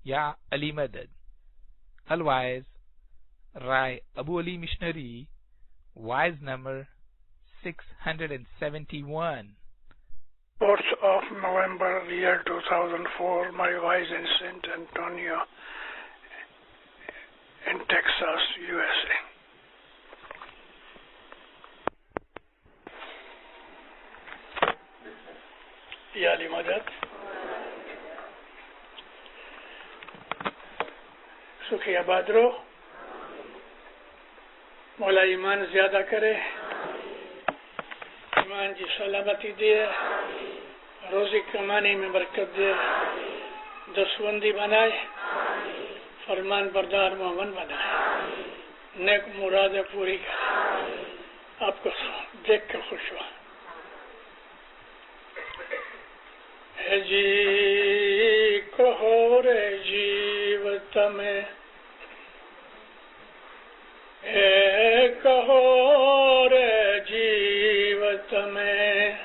या अली मदद. Otherwise, Rai Abu Ali Missionary, wise number 671. 4th of November, year 2004, my wise in St. Antonio in Texas, USA. या अली मदद, सुखी आबाद रहो, मौला ईमान ज्यादा करे, ईमान की सलामती दे, रोजी कमाने में बरकत दे, दसबंदी बनाए, फरमान बरदार मोमन बनाए, नेक मुरादें पूरी करे, आपको देख कर खुश हुआ. है जी कहो रे जीवत में, है कहो रे जीवत में,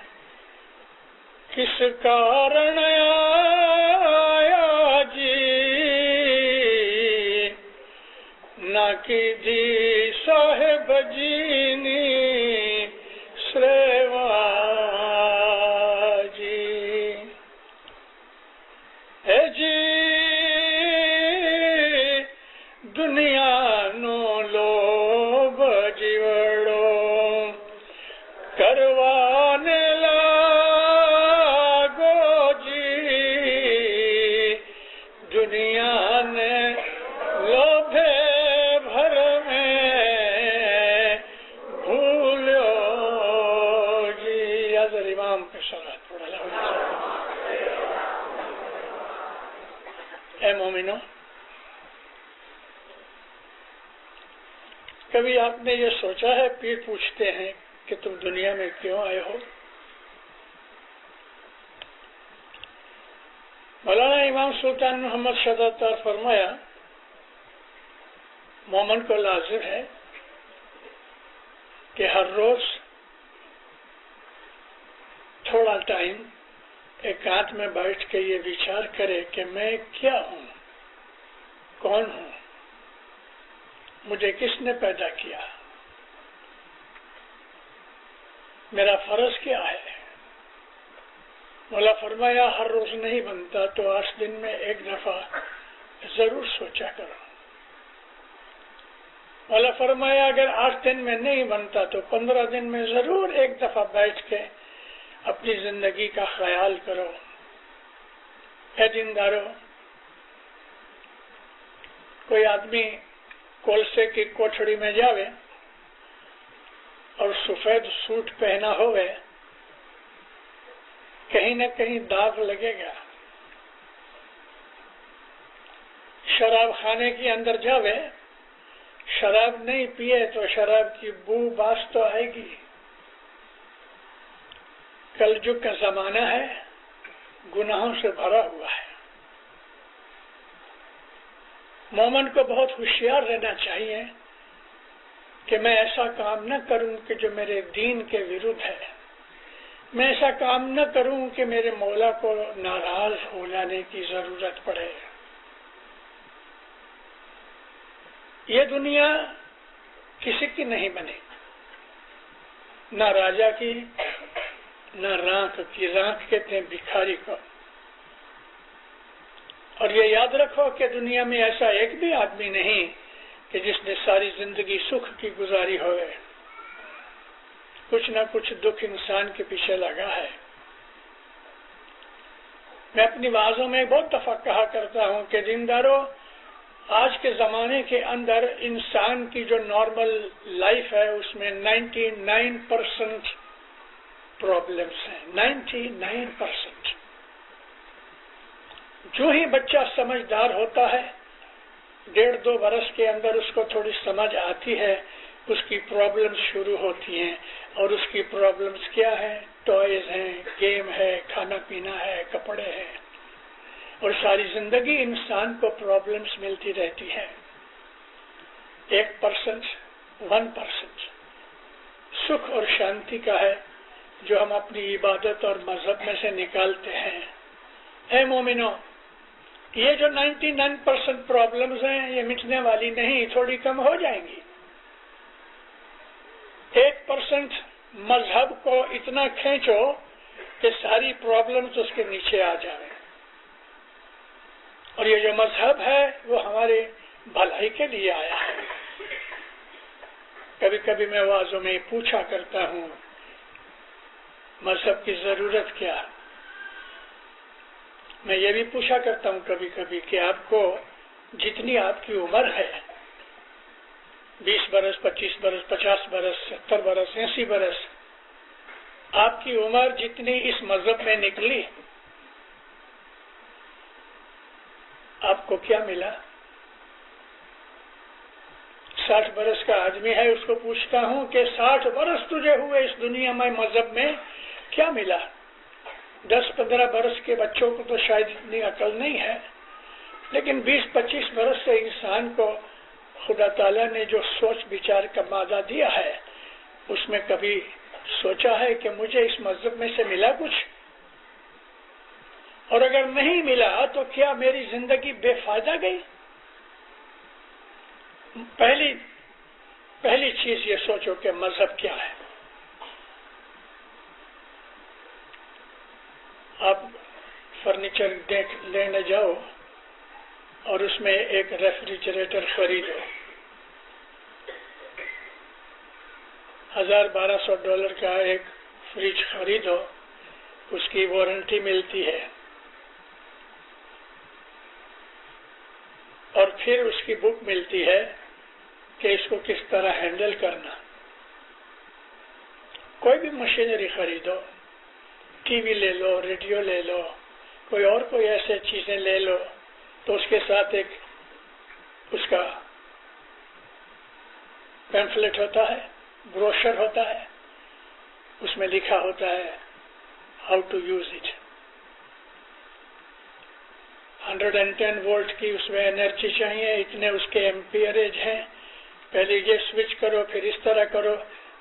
किस कारण आया जी, ना की दी साहेब जीनी श्रेवा जी. है जी दुनिया नो लोभ जीवड़ो करवाने लागो जी, दुनिया ने लोभे भर में भूलो जी. हज़रत इमाम के सलात पढ़ा. ऐ मोमिनो, कभी आपने ये सोचा है, पीर पूछते हैं कि तुम दुनिया में क्यों आए हो? मौलाना इमाम सुल्तान मोहम्मद शहजाद फरमाया, मोमन को लाजिम है कि हर रोज थोड़ा टाइम एकांत में बैठ के ये विचार करे कि मैं क्या हूँ, कौन हूँ, मुझे किसने पैदा किया, मेरा फर्ज क्या है. मौला फरमाया हर रोज नहीं बनता तो 8 दिन में एक दफा जरूर सोचा करो. मौला फरमाया अगर 8 दिन में नहीं बनता तो 15 दिन में जरूर एक दफा बैठ के अपनी जिंदगी का ख्याल करो. है जिंदारो, कोई आदमी कोलसे की कोठड़ी में जावे और सफेद सूट पहना होवे, कहीं न कहीं दाग लगेगा. शराब खाने के अंदर जावे, शराब नहीं पिए तो शराब की बू बास तो आएगी. कलयुग का जमाना है, गुनाहों से भरा हुआ है. मोमन को बहुत होशियार रहना चाहिए कि मैं ऐसा काम न करूं कि जो मेरे दीन के विरुद्ध है. मैं ऐसा काम न करूं कि मेरे मौला को नाराज हो जाने की जरूरत पड़े. ये दुनिया किसी की नहीं बनी, न राजा की न राख की. राख कहते हैं भिखारी को. और ये याद रखो कि दुनिया में ऐसा एक भी आदमी नहीं कि जिसने सारी जिंदगी सुख की गुजारी हो. कुछ ना कुछ दुख इंसान के पीछे लगा है. मैं अपनी वाज़ों में बहुत दफा कहा करता हूं कि जिंदारो, आज के जमाने के अंदर इंसान की जो नॉर्मल लाइफ है उसमें 99% प्रॉब्लम्स हैं. 99%. जो ही बच्चा समझदार होता है, 1.5-2 बरस के अंदर उसको थोड़ी समझ आती है, उसकी प्रॉब्लम्स शुरू होती हैं. और उसकी प्रॉब्लम्स क्या है? टॉयज हैं, गेम है, खाना पीना है, कपड़े हैं. और सारी जिंदगी इंसान को प्रॉब्लम्स मिलती रहती है. 1%, 1% सुख और शांति का है जो हम अपनी इबादत और मजहब में से निकालते हैं. ऐ मोमिनो, ये जो 99% प्रॉब्लम्स हैं ये मिटने वाली नहीं, थोड़ी कम हो जाएंगी। 1% मजहब को इतना खींचो कि सारी प्रॉब्लम्स उसके नीचे आ जाए। और ये जो मजहब है वो हमारे भलाई के लिए आया है। कभी कभी मैं वाज़ों में पूछा करता हूँ, मजहब की जरूरत क्या? मैं ये भी पूछा करता हूँ कभी कभी कि आपको जितनी आपकी उम्र है, 20 बरस, 25 बरस, 50 बरस, 70 बरस, 80 बरस, आपकी उम्र जितनी इस मजहब में निकली, आपको क्या मिला? 60 बरस का आदमी है, उसको पूछता हूँ कि 60 बरस तुझे हुए इस दुनिया में, मजहब में क्या मिला? 10-15 बरस के बच्चों को तो शायद इतनी अकल नहीं है, लेकिन 20-25 बरस से इंसान को खुदा ताला ने जो सोच विचार का मादा दिया है, उसमें कभी सोचा है कि मुझे इस मजहब में से मिला कुछ? और अगर नहीं मिला तो क्या मेरी जिंदगी बेफायदा गई? पहली चीज ये सोचो कि मजहब क्या है। आप फर्नीचर लेने जाओ और उसमें एक रेफ्रिजरेटर खरीदो, $1000-1200 का एक फ्रिज खरीदो, उसकी वारंटी मिलती है और फिर उसकी बुक मिलती है कि इसको किस तरह हैंडल करना। कोई भी मशीनरी खरीदो, टीवी ले लो, रेडियो ले लो, कोई ऐसे चीजें ले लो, तो उसके साथ एक उसका पैम्फलेट होता है, ब्रोशर होता है, उसमें लिखा होता है how to use it. 110 volt की उसमें एनर्जी चाहिए, इतने उसके एम्पियरेज हैं, पहले ये स्विच करो, फिर इस तरह करो,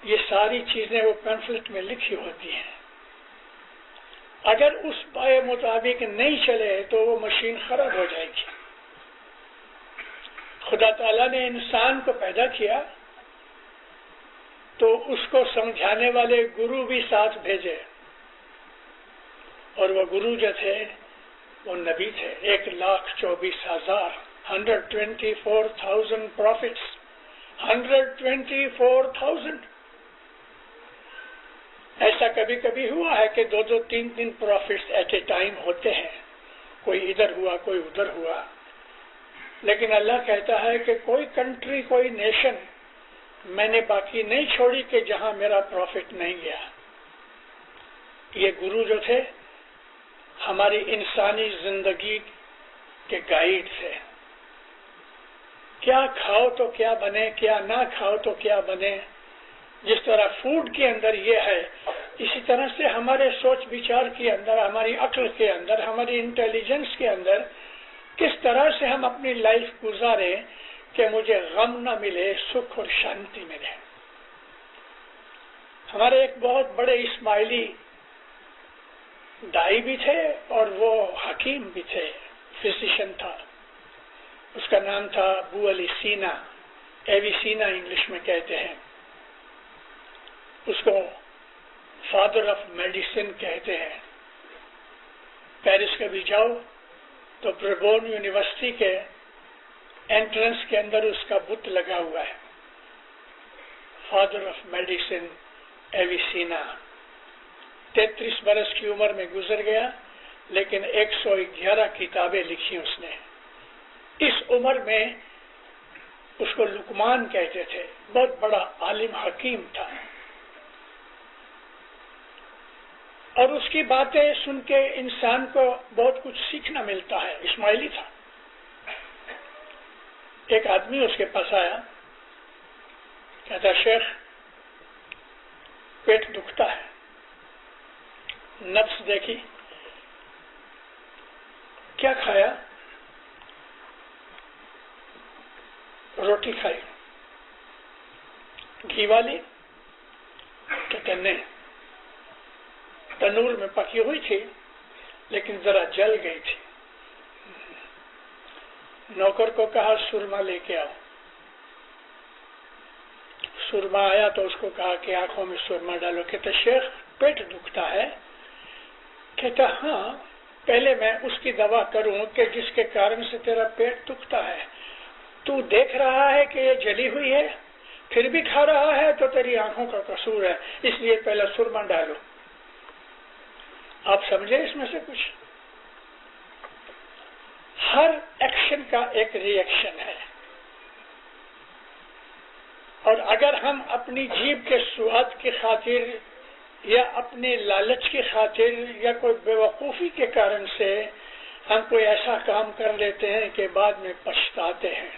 ये सारी चीजें वो पैम्फलेट में लिखी होती हैं। अगर उस बाय मुताबिक नहीं चले तो वो मशीन खराब हो जाएगी। खुदा ताला ने इंसान को पैदा किया तो उसको समझाने वाले गुरु भी साथ भेजे, और वो गुरु जो थे वो नबी थे। 1,24,000 124,000 प्रॉफिट्स, 124,000। ऐसा कभी कभी हुआ है कि 2-2, 3-3 प्रॉफिट्स एट ए टाइम होते हैं, कोई इधर हुआ, कोई उधर हुआ। लेकिन अल्लाह कहता है कि कोई कंट्री, कोई नेशन मैंने बाकी नहीं छोड़ी कि जहां मेरा प्रॉफिट नहीं गया। ये गुरु जो थे हमारी इंसानी जिंदगी के गाइड थे। क्या खाओ तो क्या बने, क्या ना खाओ तो क्या बने। जिस तरह फूड के अंदर ये है, इसी तरह से हमारे सोच विचार के अंदर, हमारी अक्ल के अंदर, हमारी इंटेलिजेंस के अंदर किस तरह से हम अपनी लाइफ गुजारें कि मुझे गम न मिले, सुख और शांति मिले। हमारे एक बहुत बड़े इस्माइली दाई भी थे और वो हकीम भी थे, फिजिशियन था। उसका नाम था अबू अली सीना, एविसीना इंग्लिश में कहते हैं। उसको फादर ऑफ मेडिसिन कहते हैं। पेरिस कभी जाओ तो ब्रेबोन यूनिवर्सिटी के एंट्रेंस के अंदर उसका बुत लगा हुआ है, फादर ऑफ मेडिसिन एविसीना। 33 बरस की उम्र में गुजर गया, लेकिन 111 किताबें लिखी उसने। इस उम्र में उसको लुकमान कहते थे, बहुत बड़ा आलिम हकीम था। और उसकी बातें सुन के इंसान को बहुत कुछ सीखना मिलता है। इस्माइली था। एक आदमी उसके पास आया, कहता शेख पेट दुखता है। नब्स देखी, क्या खाया? रोटी खाई। घी वाली? कहते नहीं, तनूर में पकी हुई थी लेकिन जरा जल गई थी। नौकर को कहा सुरमा लेके आओ। सुरमा आया तो उसको कहा कि आंखों में सुरमा डालो। कहते शेख पेट दुखता है। कहता हाँ, पहले मैं उसकी दवा करूं कि जिसके कारण से तेरा पेट दुखता है। तू देख रहा है कि ये जली हुई है, फिर भी खा रहा है, तो तेरी आंखों का कसूर है, इसलिए पहले सुरमा डालो। आप समझे इसमें से कुछ? हर एक्शन का एक रिएक्शन है, और अगर हम अपनी जीभ के स्वाद की खातिर या अपने लालच की खातिर या कोई बेवकूफी के कारण से हम कोई ऐसा काम कर लेते हैं कि बाद में पछताते हैं।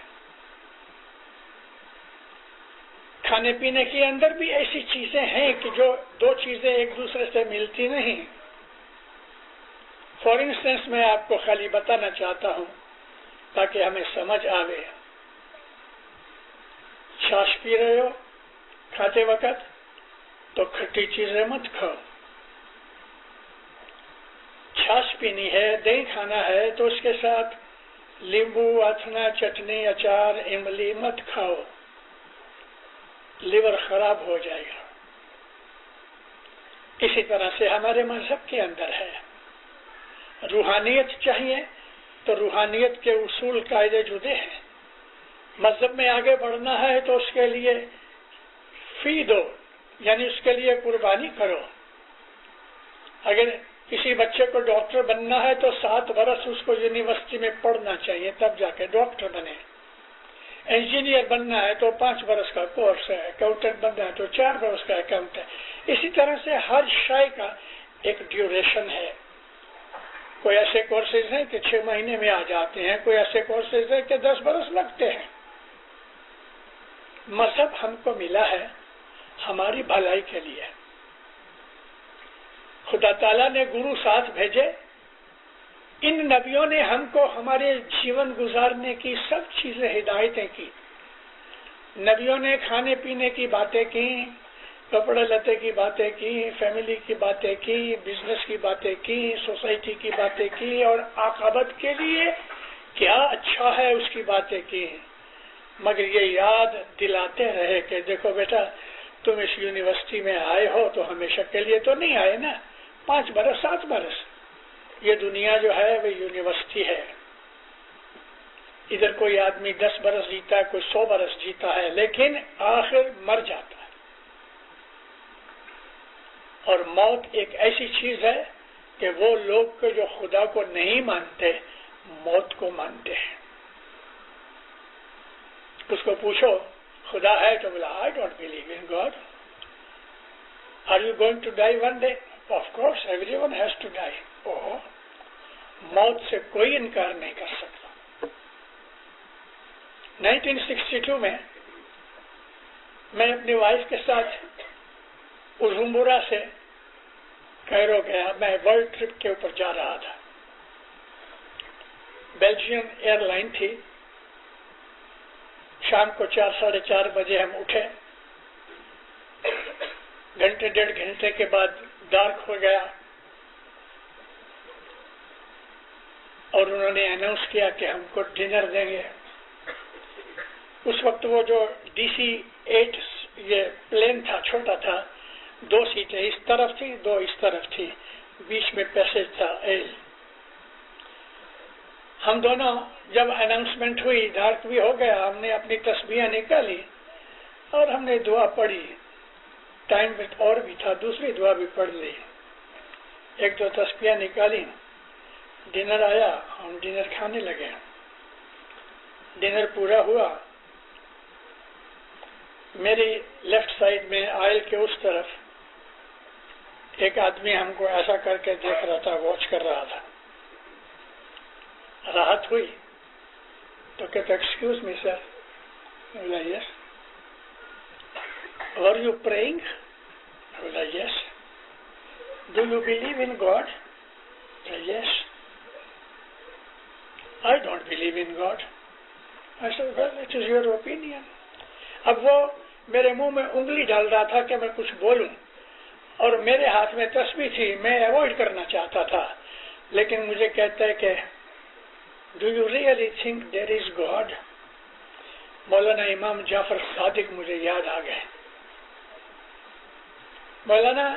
खाने पीने के अंदर भी ऐसी चीजें हैं कि जो दो चीजें एक दूसरे से मिलती नहीं। फॉर इंस्टेंस मैं आपको खाली बताना चाहता हूं ताकि हमें समझ आवे। छाछ पी रहे हो खाते वक्त तो खट्टी चीजें मत खाओ। छाछ पीनी है, दही खाना है, तो उसके साथ नींबू, अथना, चटनी, अचार, इमली मत खाओ, लिवर खराब हो जाएगा। इसी तरह से हमारे मजहब के अंदर है। रूहानियत चाहिए तो रूहानियत के उसूल कायदे जुदे हैं। मजहब में आगे बढ़ना है तो उसके लिए फी दो, यानी उसके लिए कुर्बानी करो। अगर किसी बच्चे को डॉक्टर बनना है तो 7 बरस उसको यूनिवर्सिटी में पढ़ना चाहिए, तब जाके डॉक्टर बने। इंजीनियर बनना है तो 5 बरस का कोर्स है, अकाउंटेंट बनना है तो 4 बरस का अकाउंट है। इसी तरह से हर शय का एक ड्यूरेशन है। कोई ऐसे कोर्सेज हैं कि 6 महीने में आ जाते हैं, कोई ऐसे कोर्सेज हैं कि 10 बरस लगते हैं। मजहब हमको मिला है हमारी भलाई के लिए। खुदा ताला ने गुरु साथ भेजे। इन नबियों ने हमको हमारे जीवन गुजारने की सब चीजें हिदायतें की। नबियों ने खाने पीने की बातें की, कपड़े लते की बातें की, फैमिली की बातें की, बिजनेस की बातें की, सोसाइटी की बातें की, और आखिरत के लिए क्या अच्छा है उसकी बातें की। मगर ये याद दिलाते रहे कि देखो बेटा, तुम इस यूनिवर्सिटी में आए हो तो हमेशा के लिए तो नहीं आए ना, 5 बरस 7 बरस। ये दुनिया जो है वो यूनिवर्सिटी है। इधर कोई आदमी 10 बरस जीता है, कोई 100 बरस जीता है, लेकिन आखिर मर जाता है। और मौत एक ऐसी चीज है कि वो लोग जो खुदा को नहीं मानते मौत को मानते हैं। उसको पूछो खुदा है तो बोला I don't believe in God. Are you going to die one day? Of course everyone has to die. Oh, मौत से कोई इनकार नहीं कर सकता। 1962 में मैं अपनी वाइफ के साथ उजुम्बुरा से कैरो गया। मैं वर्ल्ड ट्रिप के ऊपर जा रहा था। बेल्जियम एयरलाइन थी। शाम को 4 साढ़े 4 बजे हम उठे। घंटे 1.5 घंटे के बाद डार्क हो गया और उन्होंने अनाउंस किया कि हमको डिनर देंगे। उस वक्त वो जो DC-8 ये प्लेन था, छोटा था, 2 सीटें इस तरफ थी, 2 इस तरफ थी, बीच में पैसेज था एल। हम दोनों जब अनाउंसमेंट हुई, डार्क भी हो गया, हमने अपनी तस्बीहें निकाली और हमने दुआ पढ़ी। टाइम और भी था, दूसरी दुआ भी पढ़ ली। 1-2 तस्बीहें निकाली। डिनर आया, हम डिनर खाने लगे। डिनर पूरा हुआ। मेरी लेफ्ट साइड में आयल के उस तरफ एक आदमी हमको ऐसा करके देख रहा था, वॉच कर रहा था। राहत हुई तो कहता एक्सक्यूज मी सर। बोला यस। Were you praying? बोला yes. Do you believe in God? Yes. I don't believe in God. I said, well, it is your opinion. अब वो मेरे मुंह में उंगली डाल रहा था कि मैं कुछ बोलूं, और मेरे हाथ में तस्बीह थी। मैं अवॉइड करना चाहता था, लेकिन मुझे कहता है कि do you really think there is God? Maulana Imam Jafar Sadiq मुझे याद आ गए। मौलाना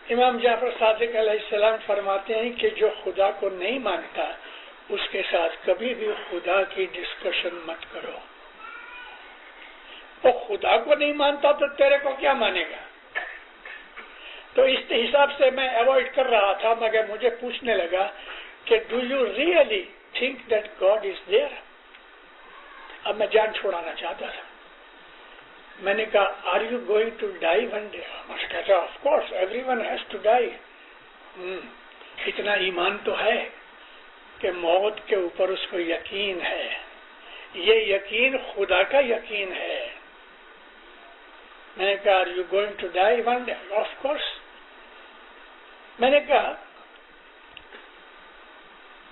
इमाम जाफर सादिक अलैहिस्सलाम फरमाते हैं कि जो खुदा को नहीं मानता उसके साथ कभी भी खुदा की डिस्कशन मत करो। वो खुदा को नहीं मानता तो तेरे को क्या मानेगा? तो इस हिसाब से मैं अवॉइड कर रहा था, मगर मुझे पूछने लगा कि do you really think that God is there? अब मैं जान छोड़ाना चाहता था। मैंने कहा are you going to die one day? कहता of course everyone has to die. इतना ईमान तो है कि मौत के ऊपर उसको यकीन है। ये यकीन खुदा का यकीन है। मैंने कहा are you going to die one day? Of course. मैंने कहा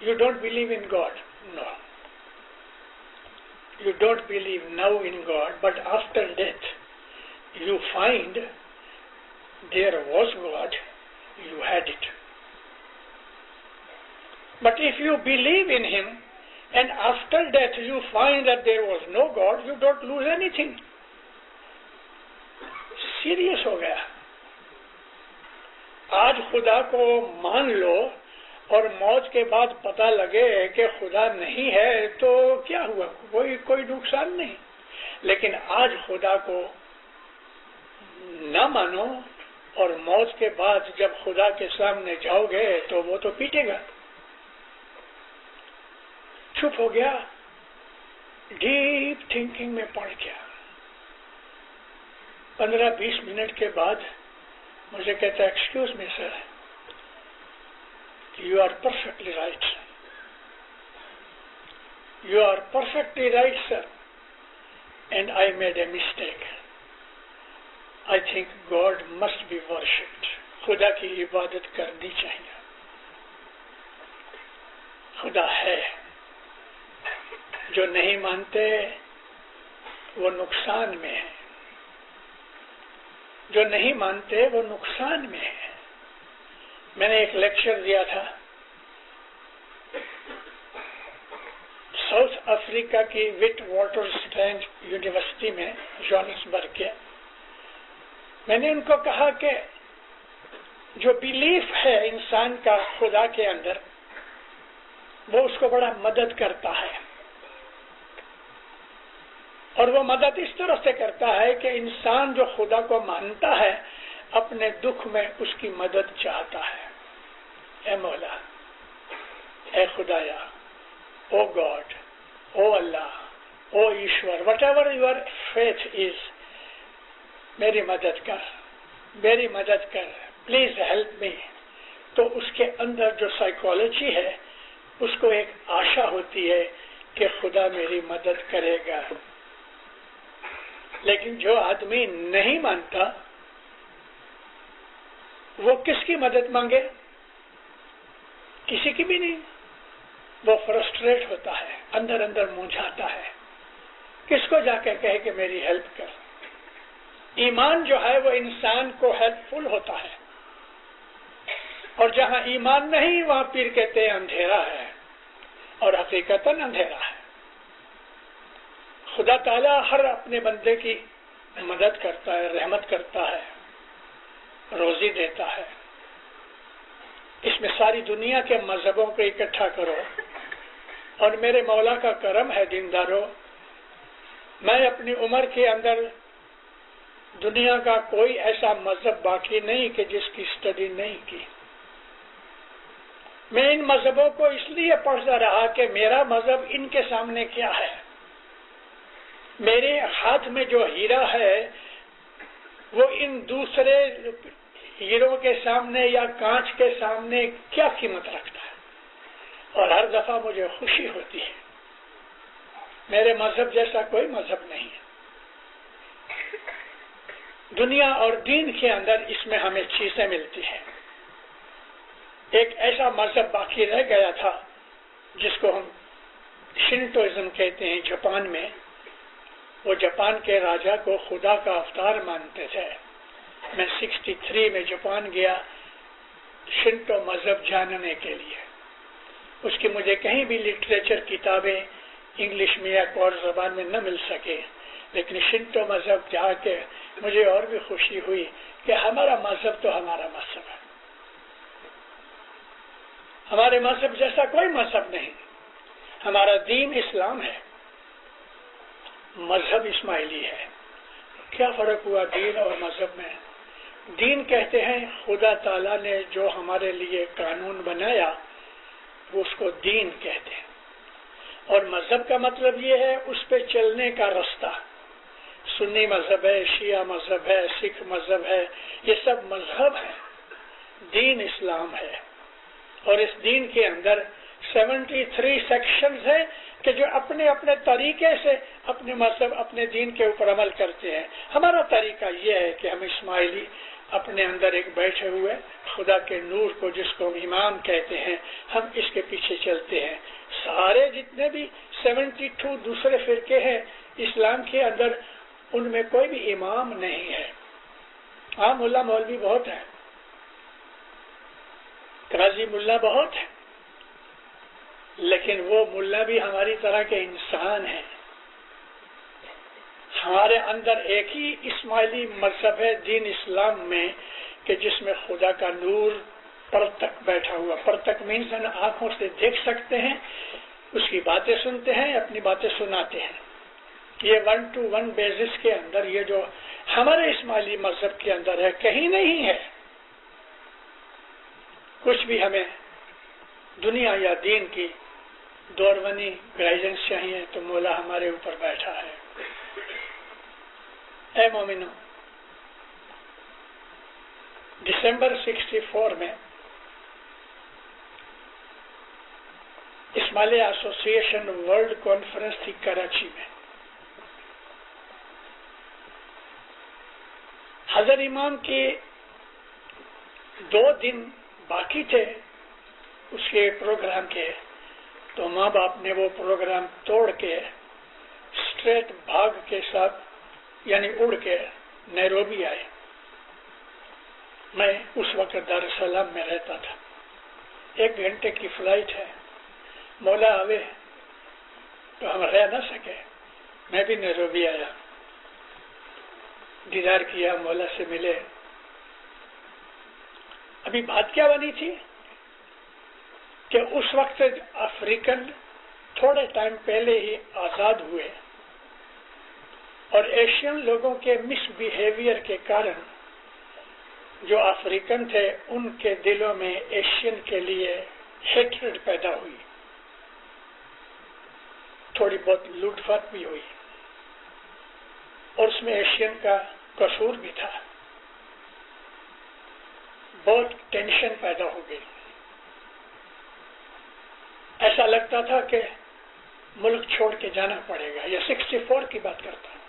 you don't believe in God? No, you don't believe now in God, but after death you find there was God, you had it. But if you believe in Him and after death you find that there was no God, you don't lose anything. Serious हो गया। आज खुदा को मान लो और मौत के बाद पता लगे कि खुदा नहीं है तो क्या हुआ? कोई नुकसान नहीं। लेकिन आज खुदा को न मानो और मौत के बाद जब खुदा के सामने जाओगे तो वो तो पीटेगा। चुप हो गया, डीप थिंकिंग में पड़ गया। 15-20 मिनट के बाद मुझे कहता है excuse me sir, you are perfectly right. You are perfectly right, sir. And I made a mistake. I think God must be worshipped. खुदा की इबादत करनी चाहिए। खुदा है। जो नहीं मानते वो नुकसान में है। जो नहीं मानते वो नुकसान में है। मैंने एक लेक्चर दिया था साउथ अफ्रीका की विट वाटर स्टैंड यूनिवर्सिटी में, जोहान्सबर्ग के। मैंने उनको कहा कि जो बिलीफ है इंसान का खुदा के अंदर, वो उसको बड़ा मदद करता है। और वो मदद इस तरह से करता है कि इंसान जो खुदा को मानता है अपने दुख में उसकी मदद चाहता है। ए मौला, ए खुदाया, ओ गॉड, ओ अल्लाह, ओ ईश्वर, whatever your faith is, मेरी मदद कर, मेरी मदद कर, प्लीज हेल्प मी। तो उसके अंदर जो साइकोलॉजी है उसको एक आशा होती है कि खुदा मेरी मदद करेगा। लेकिन जो आदमी नहीं मानता वो किसकी मदद मांगे? किसी की भी नहीं। वो फ्रस्ट्रेट होता है, अंदर अंदर मुंझाता है, किसको जाके कहे कि मेरी हेल्प कर। ईमान जो है वो इंसान को हेल्पफुल होता है, और जहां ईमान नहीं वहां पीर कहते हैं अंधेरा है, और हकीकतन अंधेरा है। खुदा ताला हर अपने बंदे की मदद करता है, रहमत करता है, रोजी देता है। इसमें सारी दुनिया के मजहबों को इकट्ठा करो, और मेरे मौला का करम है दीनदारों, मैं अपनी उम्र के अंदर दुनिया का कोई ऐसा मजहब बाकी नहीं कि जिसकी स्टडी नहीं की। मैं इन मजहबों को इसलिए पढ़ता रहा कि मेरा मजहब इनके सामने क्या है। मेरे हाथ में जो हीरा है वो इन दूसरे हीरों के सामने या कांच के सामने क्या कीमत रखता है। और हर दफा मुझे खुशी होती है, मेरे मजहब जैसा कोई मजहब नहीं है दुनिया और दीन के अंदर। इसमें हमें चीजें मिलती हैं। एक ऐसा मजहब बाकी रह गया था जिसको हम शिंटोइज्म कहते हैं जापान में। वो जापान के राजा को खुदा का अवतार मानते थे। मैं 63 में जापान गया शिंटो मजहब जानने के लिए। उसकी मुझे कहीं भी लिटरेचर किताबें इंग्लिश में या कोई और जबान में न मिल सके, लेकिन शिंतो मजहब जाके मुझे और भी खुशी हुई कि हमारा मजहब तो हमारा मजहब है। हमारे मजहब जैसा कोई मजहब नहीं। हमारा दीन इस्लाम है, मजहब इस्माइली है। क्या फर्क हुआ दीन और मजहब में? दीन कहते हैं खुदा ताला ने जो हमारे लिए कानून बनाया वो उसको दीन कहते हैं, और मजहब का मतलब ये है उस पे चलने का रास्ता। सुन्नी मजहब है, शिया मजहब है, सिख मजहब है, ये सब मजहब है। दीन इस्लाम है, और इस दीन के अंदर 73 सेक्शंस है कि जो अपने अपने तरीके से अपने मजहब अपने दीन के ऊपर अमल करते हैं। हमारा तरीका यह है कि हम इस्माइली अपने अंदर एक बैठे हुए खुदा के नूर को, जिसको हम इमाम कहते हैं, हम इसके पीछे चलते हैं। सारे जितने भी 72 दूसरे फिरके हैं इस्लाम के अंदर, उनमें कोई भी इमाम नहीं है। हाँ, मुल्ला मौलवी बहुत है, काजी मुल्ला बहुत है, लेकिन वो मुल्ला भी हमारी तरह के इंसान हैं। हमारे अंदर एक ही इस्माइली मजहब है दीन इस्लाम में कि जिसमें खुदा का नूर पर तक बैठा हुआ। पर तक मीन्स हम आंखों से देख सकते हैं, उसकी बातें सुनते हैं, अपनी बातें सुनाते हैं। ये 1-to-1 बेसिस के अंदर ये जो हमारे इस्माइली मजहब के अंदर है कहीं नहीं है। कुछ भी हमें दुनिया या दीन की दौरवनी गाइडेंस चाहिए तो मौला हमारे ऊपर बैठा है। ऐ मोमिनो, दिसंबर 64 में इस्माइली एसोसिएशन वर्ल्ड कॉन्फ्रेंस थी कराची में। हजर इमाम के 2 दिन बाकी थे उसके प्रोग्राम के, तो माँ बाप ने वो प्रोग्राम तोड़ के स्ट्रेट भाग के साथ यानी उड़ के नैरोबी आए। मैं उस वक्त दार es सलाम में रहता था। 1 घंटे की फ्लाइट है, मौला आवे तो हम रह ना सके। मैं भी नैरोबी आया, दीदार किया, मौला से मिले। अभी बात क्या बनी थी कि उस वक्त अफ्रीकन थोड़े टाइम पहले ही आजाद हुए, और एशियन लोगों के मिसबिहेवियर के कारण जो अफ्रीकन थे उनके दिलों में एशियन के लिए हेट्रेड पैदा हुई। थोड़ी बहुत लूटपाट भी हुई, और उसमें एशियन का कसूर भी था। बहुत टेंशन पैदा हो गई। ऐसा लगता था कि मुल्क छोड़ के जाना पड़ेगा। यह 64 की बात करता हूं।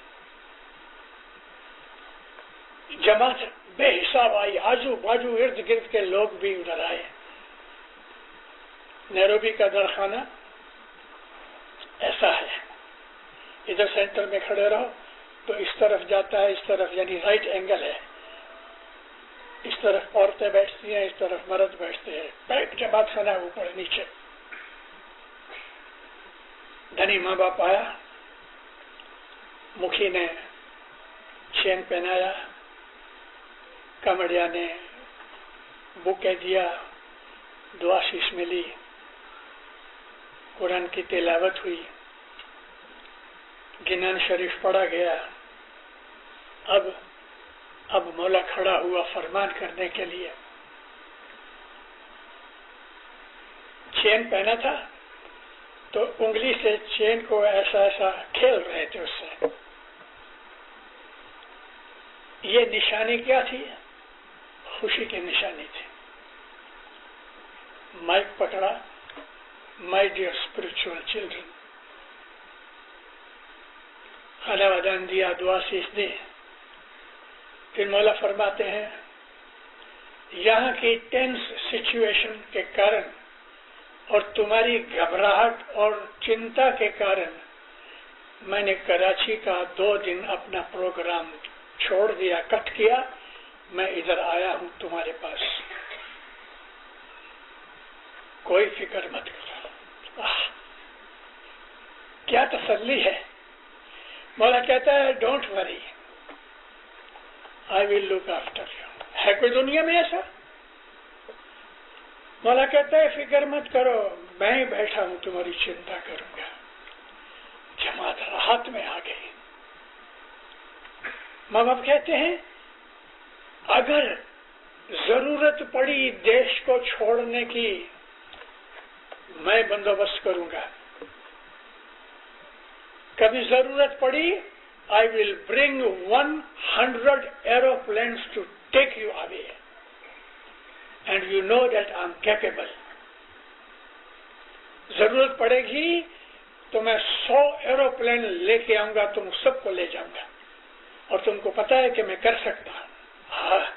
जमात बेहिसाब आई, आजू बाजू इर्द गिर्द के लोग भी उधर आए। नैरोबी का दरखाना ऐसा है, इधर सेंटर में खड़े रहो तो इस तरफ जाता है, इस तरफ यानी राइट एंगल है। इस तरफ औरतें बैठती हैं, इस तरफ मर्द बैठते हैं। पैक जमात खाना ऊपर नीचे। धनी माँ बाप आया, मुखी ने चेन पहनाया, कमड़िया ने बुके दिया, दुआ शीश मिली, कुरान की तिलावत हुई, गिनान शरीफ पढ़ा गया। अब मौला खड़ा हुआ फरमान करने के लिए। चेन पहना था तो उंगली से चेन को ऐसा ऐसा खेल रहे थे उससे। ये निशानी क्या थी? खुशी की निशानी थी। माइक पकड़ा, माय डियर स्पिरिचुअल चिल्ड्रन, खाना वदान दिया, दुआ शीश दी। फिर मौला फरमाते हैं, यहाँ की टेंस सिचुएशन के कारण और तुम्हारी घबराहट और चिंता के कारण मैंने कराची का 2 दिन अपना प्रोग्राम छोड़ दिया, कट किया। मैं इधर आया हूं तुम्हारे पास, कोई फिक्र मत करो। क्या तसल्ली है। मौला कहता है don't worry, I will look after you. है कोई दुनिया में ऐसा? मौला कहता है फिक्र मत करो, मैं ही बैठा हूं, तुम्हारी चिंता करूंगा। जमात राहत में आ गई। माँ बाप कहते हैं अगर जरूरत पड़ी देश को छोड़ने की, मैं बंदोबस्त करूंगा। कभी जरूरत पड़ी, I will bring 100 aeroplanes to take you away and you know that I am capable. जरूरत पड़ेगी तो मैं 100 एरोप्लेन लेके आऊंगा, तुम सबको ले जाऊंगा, और तुमको पता है कि मैं कर सकता हूं। हाँ,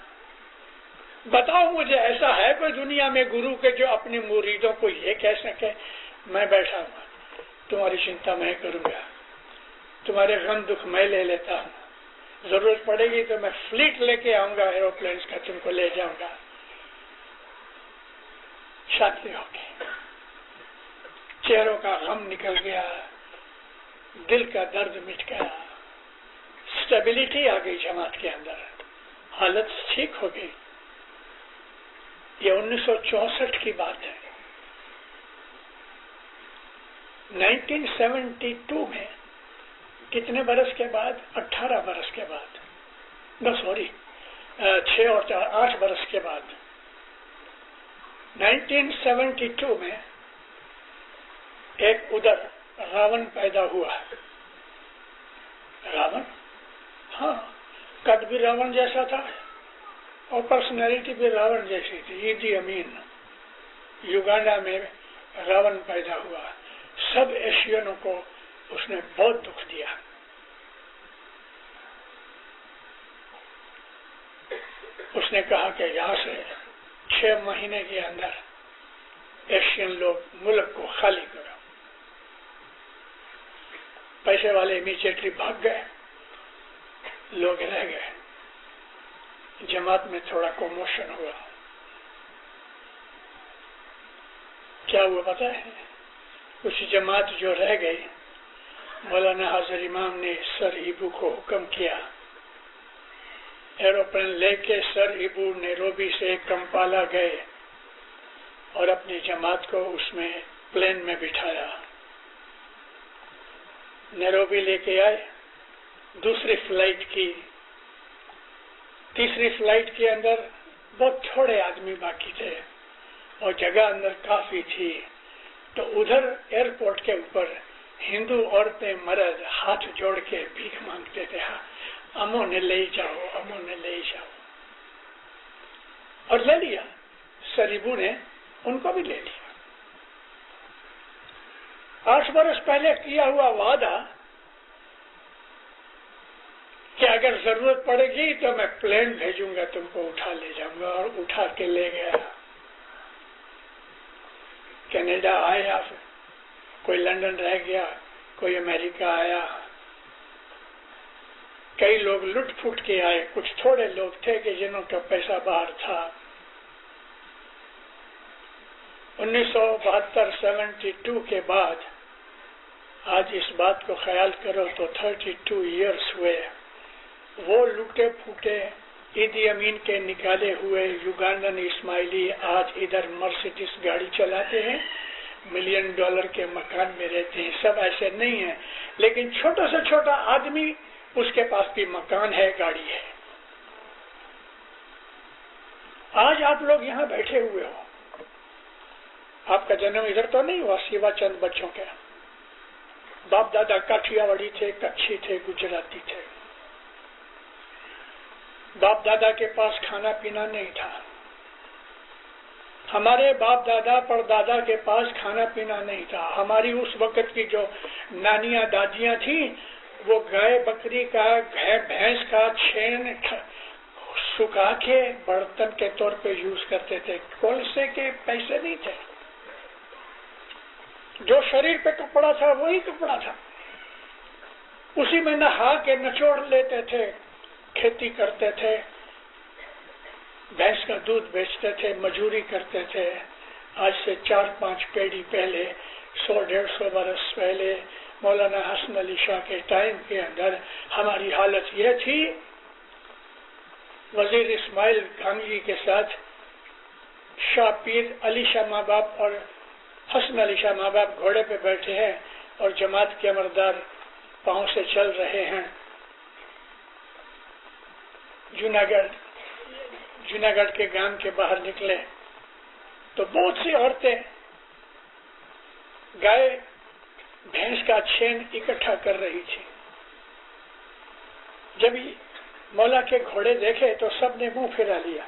बताओ मुझे, ऐसा है कोई दुनिया में गुरु के जो अपने मुरीदों को ये कह सके मैं बैठा हूं, तुम्हारी चिंता मैं करूंगा, तुम्हारे गम दुख मैं ले लेता हूं, जरूरत पड़ेगी तो मैं फ्लीट लेके आऊंगा एरोप्लेन का, तुमको ले जाऊंगा। शांति हो गई, चेहरों का गम निकल गया, दिल का दर्द मिट गया, स्टेबिलिटी आ गई जमात के अंदर, हालत ठीक हो गई। ये 1964 की बात है। 1972 में कितने बरस के बाद? 18 बरस के बाद, no सॉरी 6 और 4 8 बरस के बाद 1972 में एक उधर रावण पैदा हुआ। रावण, हाँ, कद भी रावण जैसा था और पर्सनैलिटी भी रावण जैसी थी। ईदी अमीन, युगांडा में रावण पैदा हुआ। सब एशियनों को उसने बहुत दुख दिया। उसने कहा कि यहाँ से 6 महीने के अंदर एशियन लोग मुल्क को खाली करो। पैसे वाले इमीडिएटली भाग गए, लोग रह गए। जमात में थोड़ा कमोशन हुआ। क्या हुआ पता है? कुछ जमात जो रह गई, मौलाना हाजिर इमाम ने सर इबू को हुक्म किया, एरोप्लेन लेके सर इबू नैरोबी से कंपाला गए और अपनी जमात को उसमें प्लेन में बिठाया। नैरोबी लेके आए, दूसरी फ्लाइट की, तीसरी फ्लाइट के अंदर बहुत थोड़े आदमी बाकी थे और जगह अंदर काफी थी। तो उधर एयरपोर्ट के ऊपर हिंदू औरतें मर्द हाथ जोड़ के भीख मांगते थे, हाँ, अमो ने ले जाओ, अमो ने ले जाओ, और ले लिया। सरीबू ने उनको भी ले लिया। 8 बरस पहले किया हुआ वादा कि अगर जरूरत पड़ेगी तो मैं प्लेन भेजूंगा, तुमको उठा ले जाऊंगा, और उठा के ले गया। कनाडा आया, कोई लंदन रह गया, कोई अमेरिका आया। कई लोग लुट फुट के आए, कुछ थोड़े लोग थे कि जिन्हों का पैसा बाहर था। 1972 के बाद आज इस बात को ख्याल करो तो 32 इयर्स हुए। वो लुटे फूटे ईदी अमीन के निकाले हुए युगांडन इस्माइली आज इधर मर्सिडीज गाड़ी चलाते हैं, $1 मिलियन के मकान में रहते हैं। सब ऐसे नहीं है, लेकिन छोटा से छोटा आदमी उसके पास भी मकान है, गाड़ी है। आज आप लोग यहाँ बैठे हुए हो, आपका जन्म इधर तो नहीं हुआ, सिवा चंद बच्चों के। बाप दादा काठियावाड़ी थे, कच्छी थे, गुजराती थे। बाप दादा के पास खाना पीना नहीं था। हमारे बाप दादा परदादा के पास खाना पीना नहीं था। हमारी उस वक्त की जो नानियां दादियां थी, वो गाय बकरी का, भैंस का छेन सुखा के बर्तन के तौर पे यूज करते थे। कोलसे के पैसे नहीं थे। जो शरीर पे कपड़ा था वही कपड़ा था, उसी में नहा के निचोड़ लेते थे, खेती करते थे, भैंस का दूध बेचते थे, मजूरी करते थे। आज से 4-5 पीढ़ी पहले 100-150 बरस पहले मौलाना हसन अली शाह के टाइम के अंदर हमारी हालत यह थी। वजीर इस्माइल खानगी के साथ शाह पीर अली शाह माँ बाप और हसन अली शाह माँ बाप घोड़े पे बैठे हैं और जमात के अमरदार पांव से चल रहे हैं। जूनागढ़ के गांव के बाहर निकले तो बहुत सी औरतें गाय भैंस का छेन इकट्ठा कर रही थी। जब मौला के घोड़े देखे तो सबने मुंह फिरा लिया।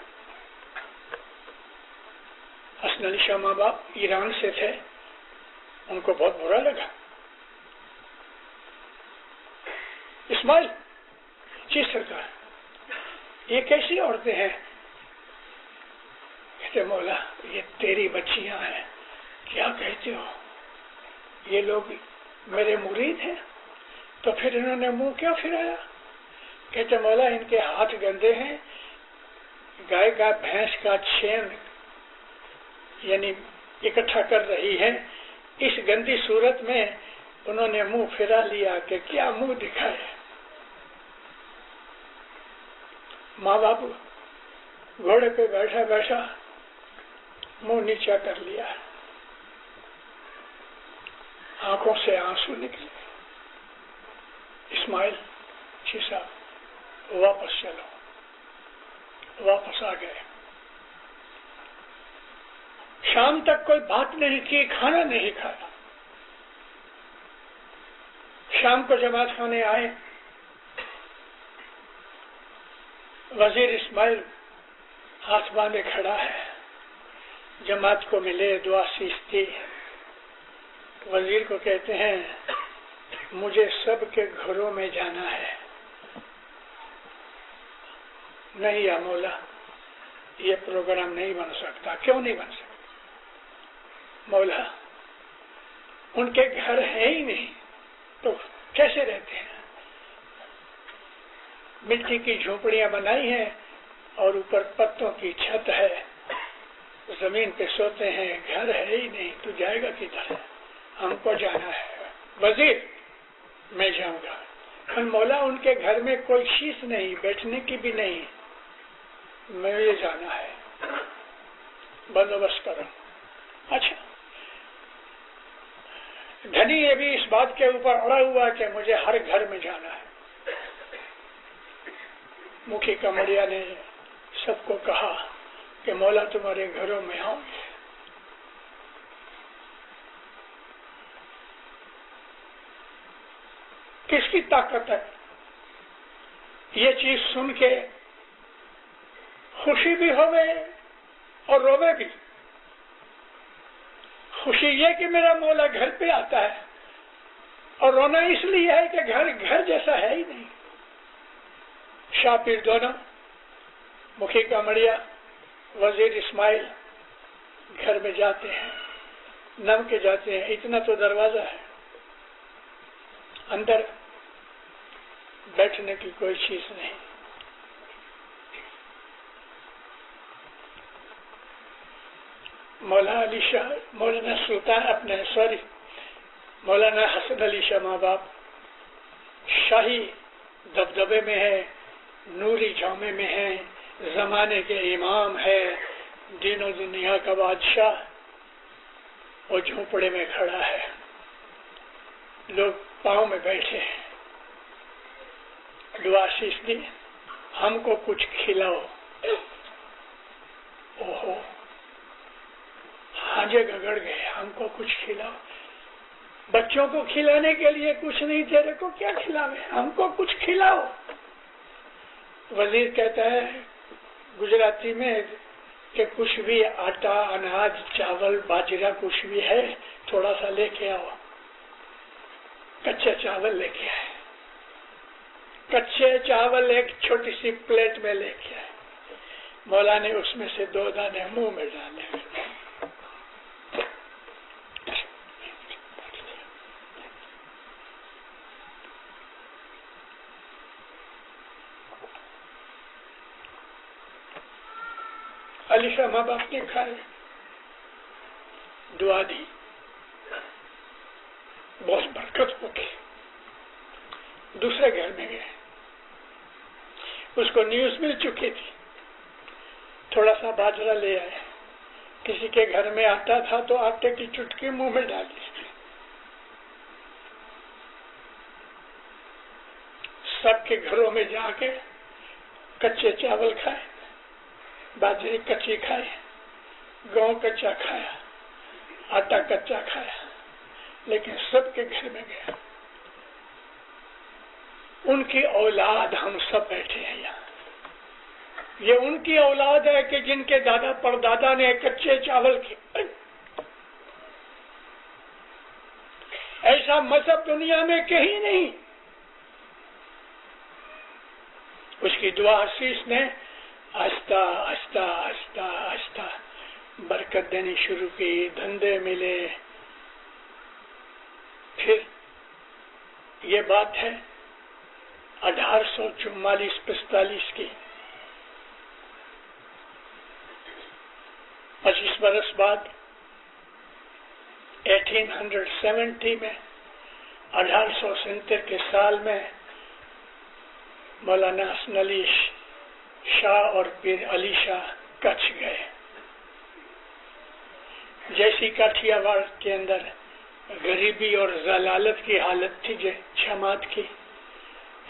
हसन अली शाह माँ बाप ईरान से थे, उनको बहुत बुरा लगा। इस्माइल, जी सरकार, ये कैसी औरतें हैं? कहते मौला ये तेरी बच्चियां हैं। क्या कहते हो? ये लोग मेरे मुरीद हैं। तो फिर इन्होंने मुंह क्यों फिराया? कहते मौला इनके हाथ गंदे हैं, गाय का भैंस का छेन यानी इकट्ठा कर रही है। इस गंदी सूरत में उन्होंने मुंह फिरा लिया कि क्या मुंह दिखाए। माँ बाप घोड़े पे बैठा बैठा मुंह नीचा कर लिया, आंखों से आंसू निकले। इस्माइल, जी साहब वापस चलो। वापस आ गए। शाम तक कोई बात नहीं की, खाना नहीं खाया। शाम को जमात खाने आए। वजीर इस्माइल हाथ बांधे खड़ा है। जमात को मिले, दुआ सीखती। वजीर को कहते हैं मुझे सबके घरों में जाना है। नहीं या मौला, ये प्रोग्राम नहीं बन सकता। क्यों नहीं बन सकता? मौला उनके घर है ही नहीं तो कैसे रहते हैं? मिट्टी की झोपड़ियां बनाई हैं और ऊपर पत्तों की छत है, जमीन पे सोते हैं, घर है ही नहीं तो जाएगा किधर? हमको जाना है। वजीर, मैं जाऊंगा। पर मौला उनके घर में कोई शीश नहीं, बैठने की भी नहीं, मुझे जाना है, बंदोबस्त करो। अच्छा, धनी ये भी इस बात के ऊपर अड़ा हुआ कि मुझे हर घर में जाना है। मुखी कमरिया ने सबको कहा कि मौला तुम्हारे घरों में आऊंगे। किसकी ताकत है? ये चीज सुन के खुशी भी होवे और रोवे भी। खुशी ये कि मेरा मौला घर पे आता है, और रोना इसलिए है कि घर घर जैसा है ही नहीं। शाह पीर दोनों, मुखी कामड़िया, वजीर इस्माइल घर में जाते हैं, नम के जाते हैं। इतना तो दरवाजा है, अंदर बैठने की कोई चीज नहीं। मौलाना सुल्तान अपने मौलाना हसन अली शाह माँ बाप शाही दबदबे में है, नूरी जामे में है, जमाने के इमाम है, दीनों दुनिया का बादशाह, वो झोपड़े में खड़ा है। लोग पांव में बैठे हैं। दुआ शीश दी, हमको कुछ खिलाओ। ओहो, हाजे गगड़ गए, हमको कुछ खिलाओ। बच्चों को खिलाने के लिए कुछ नहीं, तेरे को क्या खिलावे, हमको कुछ खिलाओ। वजीर कहता है गुजराती में कि कुछ भी आटा, अनाज, चावल, बाजरा कुछ भी है थोड़ा सा लेके आओ। कच्चे चावल लेके आए। कच्चे चावल एक छोटी सी प्लेट में लेके आए। मौला ने उसमें से 2 दाने मुंह में डाले। अली शाह माँ बाप ने खाए, दुआ दी। बहुत बरकत होगी। दूसरे घर में गए, उसको न्यूज मिल चुकी थी, थोड़ा सा बाजरा ले आए। किसी के घर में आटा था तो आटे की चुटकी मुंह में डाल दी। सबके घरों में जाके कच्चे चावल खाए, बाजरे कच्ची खाए, गेहूं कच्चा खाया, आटा कच्चा खाया, लेकिन सबके घर में गया। उनकी औलाद हम सब बैठे हैं यहाँ। ये उनकी औलाद है कि जिनके दादा परदादा ने कच्चे चावल खाए। ऐसा मजहब दुनिया में कहीं नहीं। उसकी दुआ आशीष ने आस्ता आस्ता आस्ता आस्ता बरकत देनी शुरू की, धंधे मिले। फिर ये बात है 1844-45 की। 25 बरस बाद 1870 में 1870 के साल में मौलाना हसन अली शाह और पीर अली शाह कच्छ गए। जैसी काठियावाड़ के अंदर गरीबी और जलालत की हालत थी जमात की,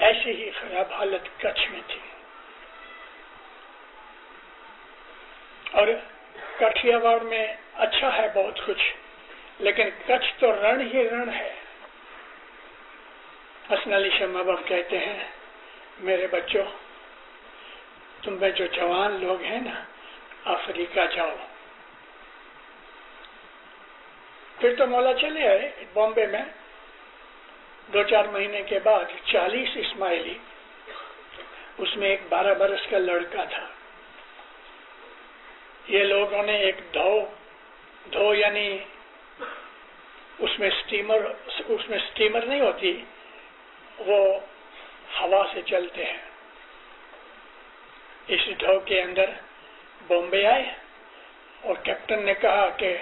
ऐसी ही खराब हालत कच्छ में थी। और काठियावाड़ में अच्छा है बहुत कुछ, लेकिन कच्छ तो रण ही रण है। हसन अली शाह माँ बाप कहते हैं, मेरे बच्चों, तुम में जो जवान लोग हैं ना, अफ्रीका जाओ। फिर तो मौला चले आए बॉम्बे में। 2-4 महीने के बाद 40 इस्माइली, उसमें एक 12 बरस का लड़का था। ये लोगों ने एक धो यानी उसमें स्टीमर नहीं होती, वो हवा से चलते हैं। इस ढो के अंदर बॉम्बे आए और कैप्टन ने कहा कि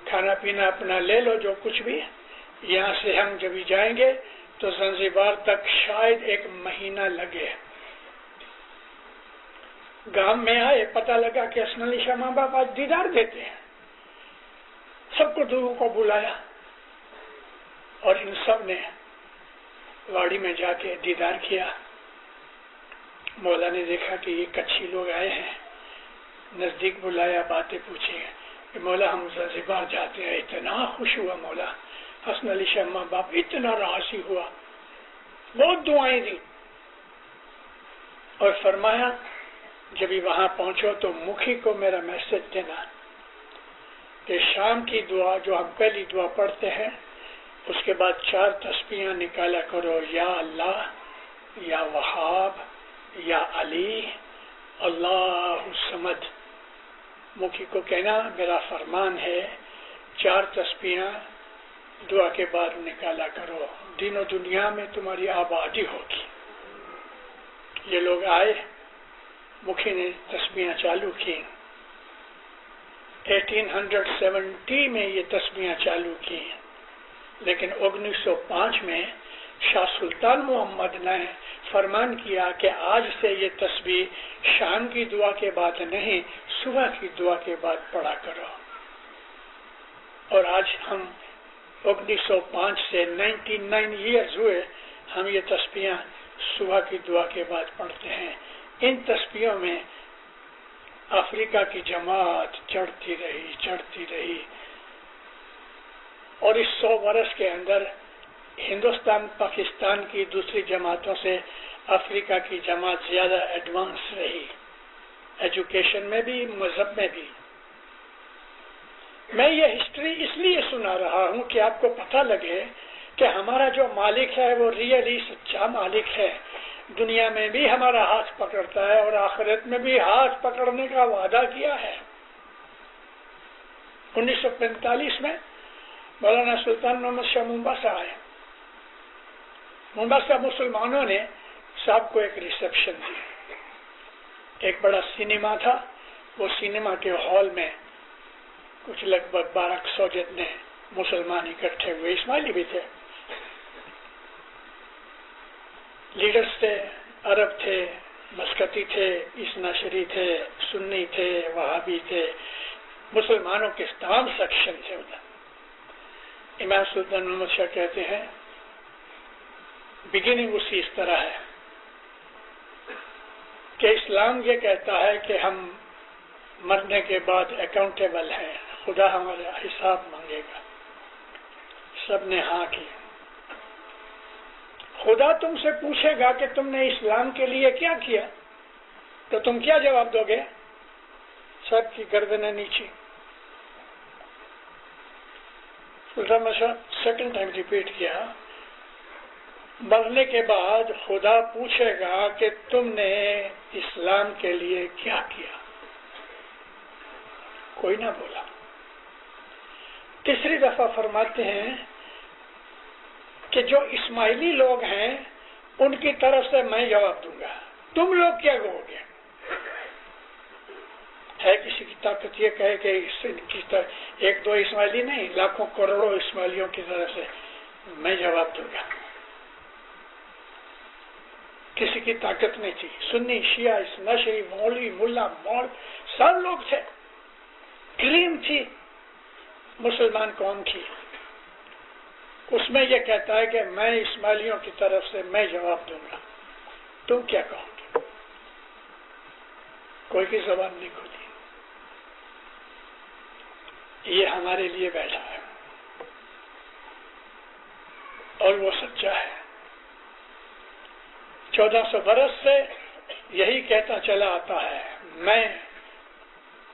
खाना पीना अपना ले लो, जो कुछ भी। यहाँ से हम जब जाएंगे तो ज़ंज़ीबार तक शायद 1 महीना लगे। गांव में आए, पता लगा कि हसन अली शाह माँ बाप आज दीदार देते हैं। सबको दूरों को बुलाया और इन सब ने वाड़ी में जाके दीदार किया। मौला ने देखा कि ये कच्ची लोग आए हैं, नजदीक बुलाया, बातें पूछी कि मौला हम ज़ंज़ीबार जाते हैं। इतना खुश हुआ मौला। हसन अली शाह माँ बाप इतना राज़ी हुआ, बहुत दुआएं दी और फरमाया जब भी वहां पहुंचो तो मुखी को मेरा मैसेज देना कि शाम की दुआ जो हम पहली दुआ पढ़ते हैं, उसके बाद 4 तस्बीहां निकाला करो, या अल्लाह, या वहाब, या अली, अल्लाहु समद। मुखी को कहना मेरा फरमान है 4 तस्बीहां दुआ के बाद निकाला करो, दिनों दुनिया में तुम्हारी आबादी होगी। ये लोग आए, मुखी ने तस्बीहां चालू की। 1870 में ये तस्बीहां चालू की, लेकिन 1905 में शाह सुल्तान मोहम्मद ने फरमान किया कि आज से ये तस्बीह शाम की दुआ के बाद नहीं, सुबह की दुआ के बाद पढ़ा करो। और आज हम 1905 से 99 ईयर्स हुए, हम ये तस्बीहां सुबह की दुआ के बाद पढ़ते हैं। इन तस्बीहों में अफ्रीका की जमात चढ़ती रही और इस 100 वर्ष के अंदर हिंदुस्तान पाकिस्तान की दूसरी जमातों से अफ्रीका की जमात ज्यादा एडवांस रही, एजुकेशन में भी, मजहब में भी। मैं ये हिस्ट्री इसलिए सुना रहा हूँ कि आपको पता लगे कि हमारा जो मालिक है वो रियली सच्चा मालिक है। दुनिया में भी हमारा हाथ पकड़ता है और आखिरत में भी हाथ पकड़ने का वादा किया है। 1945 में मौलाना सुल्तान मोहम्मद शाह मुंबासा आए। मुंबासा मुसलमानों ने साहब को एक रिसेप्शन दी। एक बड़ा सिनेमा था, वो सिनेमा के हॉल में कुछ लगभग 1200 जितने मुसलमान इकट्ठे हुए, इस्माइली भी थे। लीडर्स थे, अरब थे, मस्कती थे, इसनाशरी थे, सुन्नी थे, वहाबी थे, मुसलमानों के तमाम सेक्शन थे उधर। इमाम सुल्तान मोहम्मद शाह कहते हैं बिगिनिंग उसकी इस तरह है कि इस्लाम ये कहता है कि हम मरने के बाद अकाउंटेबल हैं, खुदा हमारा हिसाब मांगेगा। सबने हाँ की। खुदा तुमसे पूछेगा कि तुमने इस्लाम के लिए क्या किया, तो तुम क्या जवाब दोगे? सबकी गर्दनें नीचे। सुल्तान सेकंड टाइम रिपीट किया, मरने के बाद खुदा पूछेगा कि तुमने इस्लाम के लिए क्या किया। कोई ना बोला। तीसरी दफा फरमाते हैं कि जो इस्माइली लोग हैं उनकी तरफ से मैं जवाब दूंगा, तुम लोग क्या कहोगे? है किसी की ताकत ये कहे कि एक दो इस्माइली नहीं, लाखों करोड़ों इस्माइलियों की तरफ से मैं जवाब दूंगा। किसी की ताकत नहीं थी। सुन्नी, शिया, नशरी, मौलवी, मुल्ला, मौल सब लोग थे। क्रीम थी मुसलमान कौम की। उसमें यह कहता है कि मैं इस्माइलियों की तरफ से मैं जवाब दूंगा, तुम क्या कहोगे? कोई की जबान नहीं खुली। ये हमारे लिए बैठा है और वो सच्चा है। 1400 बरस से यही कहता चला आता है, मैं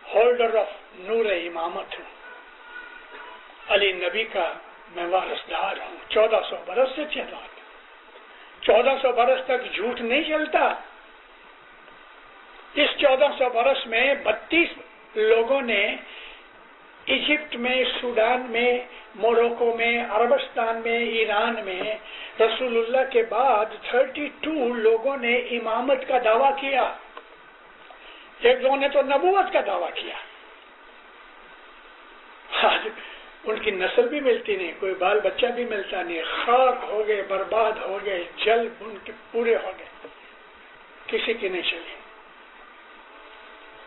होल्डर ऑफ नूर इमामत हूं, अली नबी का मैं वारसदार हूं। 1400 बरस से चला। 1400 बरस तक झूठ नहीं चलता। इस 1400 बरस में 32 लोगों ने इजिप्ट में, सूडान में, मोरक्को में, अरबस्तान में, ईरान में रसूलुल्लाह के बाद 32 लोगों ने इमामत का दावा किया। एक दो ने तो नबूवत का दावा किया। आज उनकी नस्ल भी मिलती नहीं, कोई बाल बच्चा भी मिलता नहीं, खाक हो गए, बर्बाद हो गए, जल उनके पूरे हो गए, किसी की नहीं चली।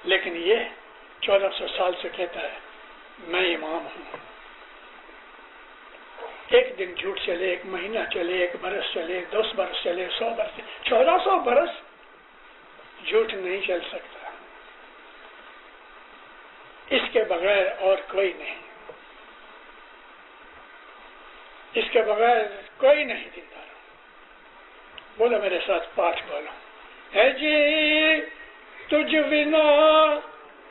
लेकिन ये 1400 साल से कहता है मैं इमाम हूं। एक दिन झूठ चले, एक महीना चले, एक बरस चले, 10 बरस चले, 100 बरस चले, 1400 बरस झूठ नहीं चल सकता। इसके बगैर और कोई नहीं, इसके बगैर कोई नहीं जिंदा। बोलो मेरे साथ पाठ बोलो, है जी तुझ बिना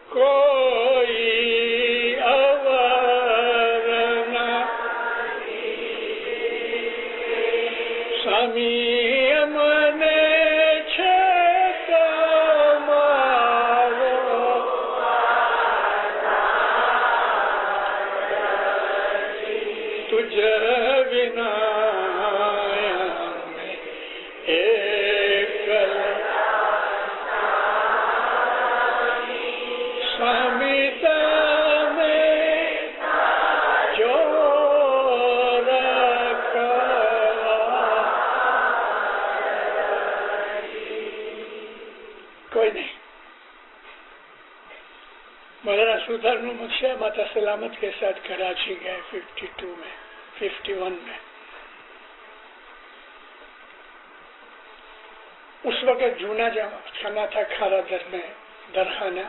कोई अवर ना, स्वामी अमने छेका मारो, तुझ बिना मौलाना सुल्तान मोहम्मद शाह माता सलामत के साथ कराची गए 52 में, 51 में। उस वक्त जूना खाना था खारा दर में, दरखाना,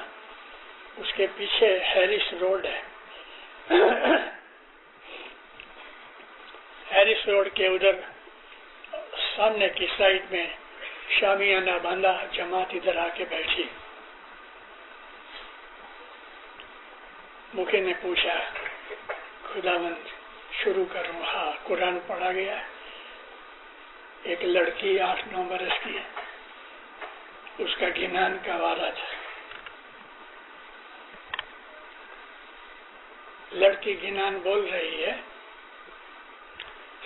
उसके पीछे हैरिस रोड है। हैरिस रोड के उधर सामने की साइड में शामियाना बांधा, जमात इधर आके बैठी। मुखी ने पूछा, खुदावंद शुरू करूं? हाँ। कुरान पढ़ा गया। एक लड़की 8-9 बरस की है, उसका गिनान का वारा था। लड़की गिनान बोल रही है,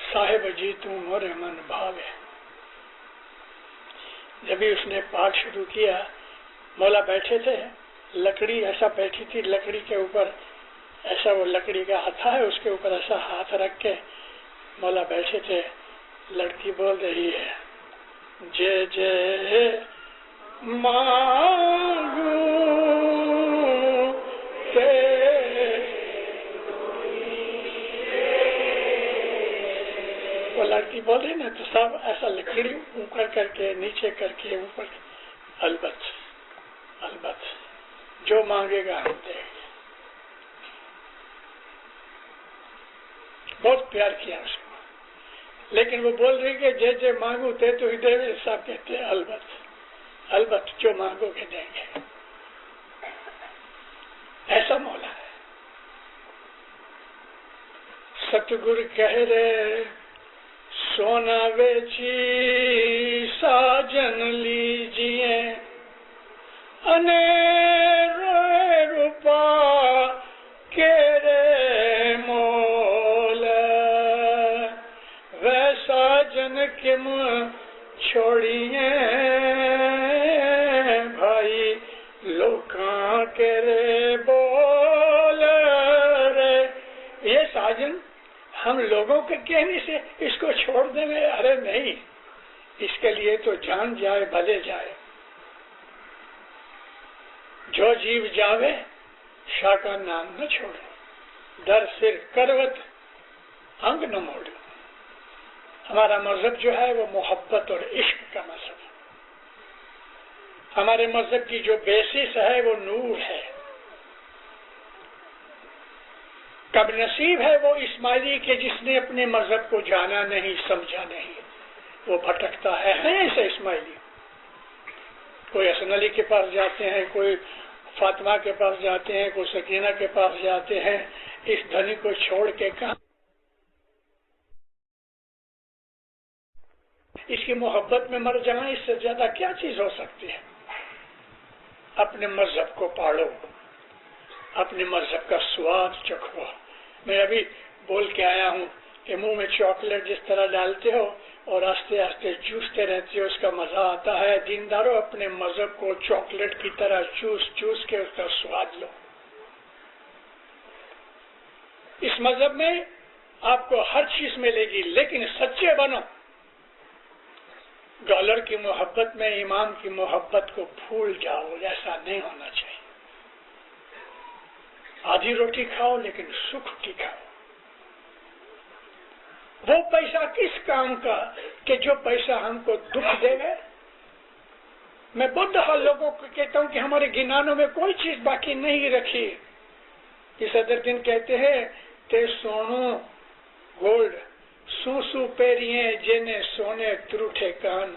साहेब जी तू मोरे मन भावे। जब भी उसने पाठ शुरू किया, मौला बैठे थे, लकड़ी ऐसा बैठी थी, लकड़ी के ऊपर ऐसा वो लकड़ी का हथा है, उसके ऊपर ऐसा हाथ रख के मौला बैठे थे। लड़की बोल रही है, जे जे मांगू ते वो लड़की बोले ना तो सब ऐसा लकड़ी ऊपर करके नीचे करके ऊपर। अलबत्त अलबत्त जो मांगेगा हम देंगे। बहुत प्यार किया उसको, लेकिन वो बोल रही कि जे जे मांगू ते तो ही देवे। सब कहते हैं अलबत्त अलबत्त जो मांगोगे देंगे। ऐसा मौला है। सतगुरु कह रहे सोना बेची साजन लीजिए, अने रोए रूपा के रे मोल, वै साजन किम छोड़िए भाई लोकां के रे बोल रे। ये साजन हम लोगों के कहने से इसको छोड़ देंगे? अरे नहीं, इसके लिए तो जान जाए भले जाए। जो जीव जावे शाह का नाम न छोड़ो, दर सिर करवत अंग न मोड़ो। हमारा मजहब जो है वो मोहब्बत और इश्क का मजहब है। हमारे मजहब की जो बेसिस है वो नूर है। कब नसीब है वो इस्माइली के जिसने अपने मजहब को जाना नहीं, समझा नहीं, वो भटकता है ऐसे इस्माइली। कोई हसन अली के पास जाते हैं, कोई फातिमा के पास जाते हैं, कोई सकीना के पास जाते हैं। इस धनी को छोड़ के कहा इसकी मोहब्बत में मर जाए, इससे ज्यादा क्या चीज हो सकती है। अपने मजहब को पालो, अपने मजहब का स्वाद चखो। मैं अभी बोल के आया हूँ कि मुंह में चॉकलेट जिस तरह डालते हो और आस्ते आस्ते चूसते रहते हो, उसका मजा आता है। दीनदारों, अपने मजहब को चॉकलेट की तरह चूस चूस के उसका स्वाद लो। इस मजहब में आपको हर चीज मिलेगी, लेकिन सच्चे बनो। डॉलर की मोहब्बत में इमाम की मोहब्बत को भूल जाओ, ऐसा नहीं होना चाहिए। आधी रोटी खाओ लेकिन सुख की खाओ। वो पैसा किस काम का कि जो पैसा हमको दुख देगा। मैं बहुत दफा लोगों को कहता हूँ कि हमारे गिनानों में कोई चीज बाकी नहीं रखी। इस अदर दिन कहते हैं ते सोनू गोल्ड सूसू पेरिए जेने सोने त्रुठे कान।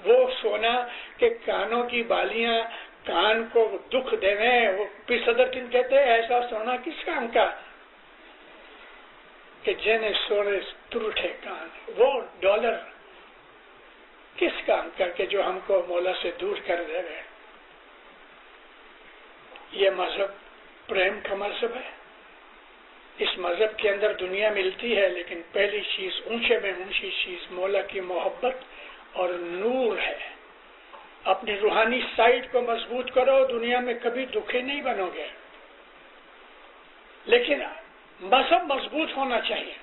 वो सोना के कानों की बालियां कान को दुख देवे। वो सदर दिन कहते हैं ऐसा सोना किस काम का कि जेने सोने त्रुठे कान। वो डॉलर किस काम करके जो हमको मौला से दूर कर देवे। ये मजहब प्रेम का मजहब है। इस मजहब के अंदर दुनिया मिलती है, लेकिन पहली चीज ऊंचे में ऊंची चीज मौला की मोहब्बत और नूर है। अपनी रूहानी साइड को मजबूत करो, दुनिया में कभी दुखी नहीं बनोगे। लेकिन मजहब मजबूत होना चाहिए।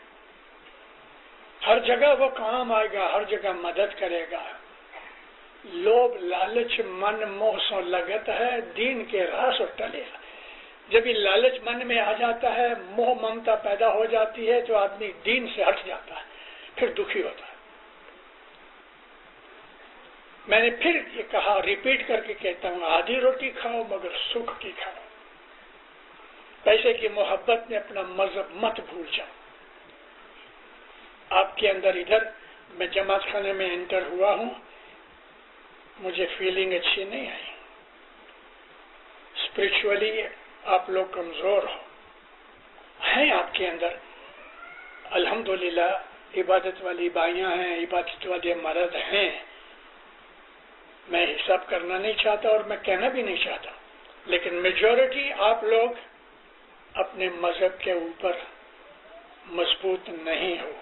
हर जगह वो काम आएगा, हर जगह मदद करेगा। लोभ लालच मन मोह सो लगत है, दीन के रास और टले। जब ये लालच मन में आ जाता है, मोह ममता पैदा हो जाती है, तो आदमी दीन से हट जाता है, फिर दुखी होता है। मैंने फिर ये कहा, रिपीट करके कहता हूँ, आधी रोटी खाओ मगर सुख की खाओ। पैसे की मोहब्बत में अपना मजहब मत भूल जाओ। आपके अंदर इधर मैं जमात खाने में एंटर हुआ हूँ, मुझे फीलिंग अच्छी नहीं आई। स्पिरिचुअली आप लोग कमजोर हो हैं। आपके अंदर अल्हम्दुलिल्लाह इबादत वाली बाइयां हैं, इबादत वाले मर्द हैं। मैं हिसाब करना नहीं चाहता और मैं कहना भी नहीं चाहता, लेकिन मेजॉरिटी आप लोग अपने मजहब के ऊपर मजबूत नहीं हो।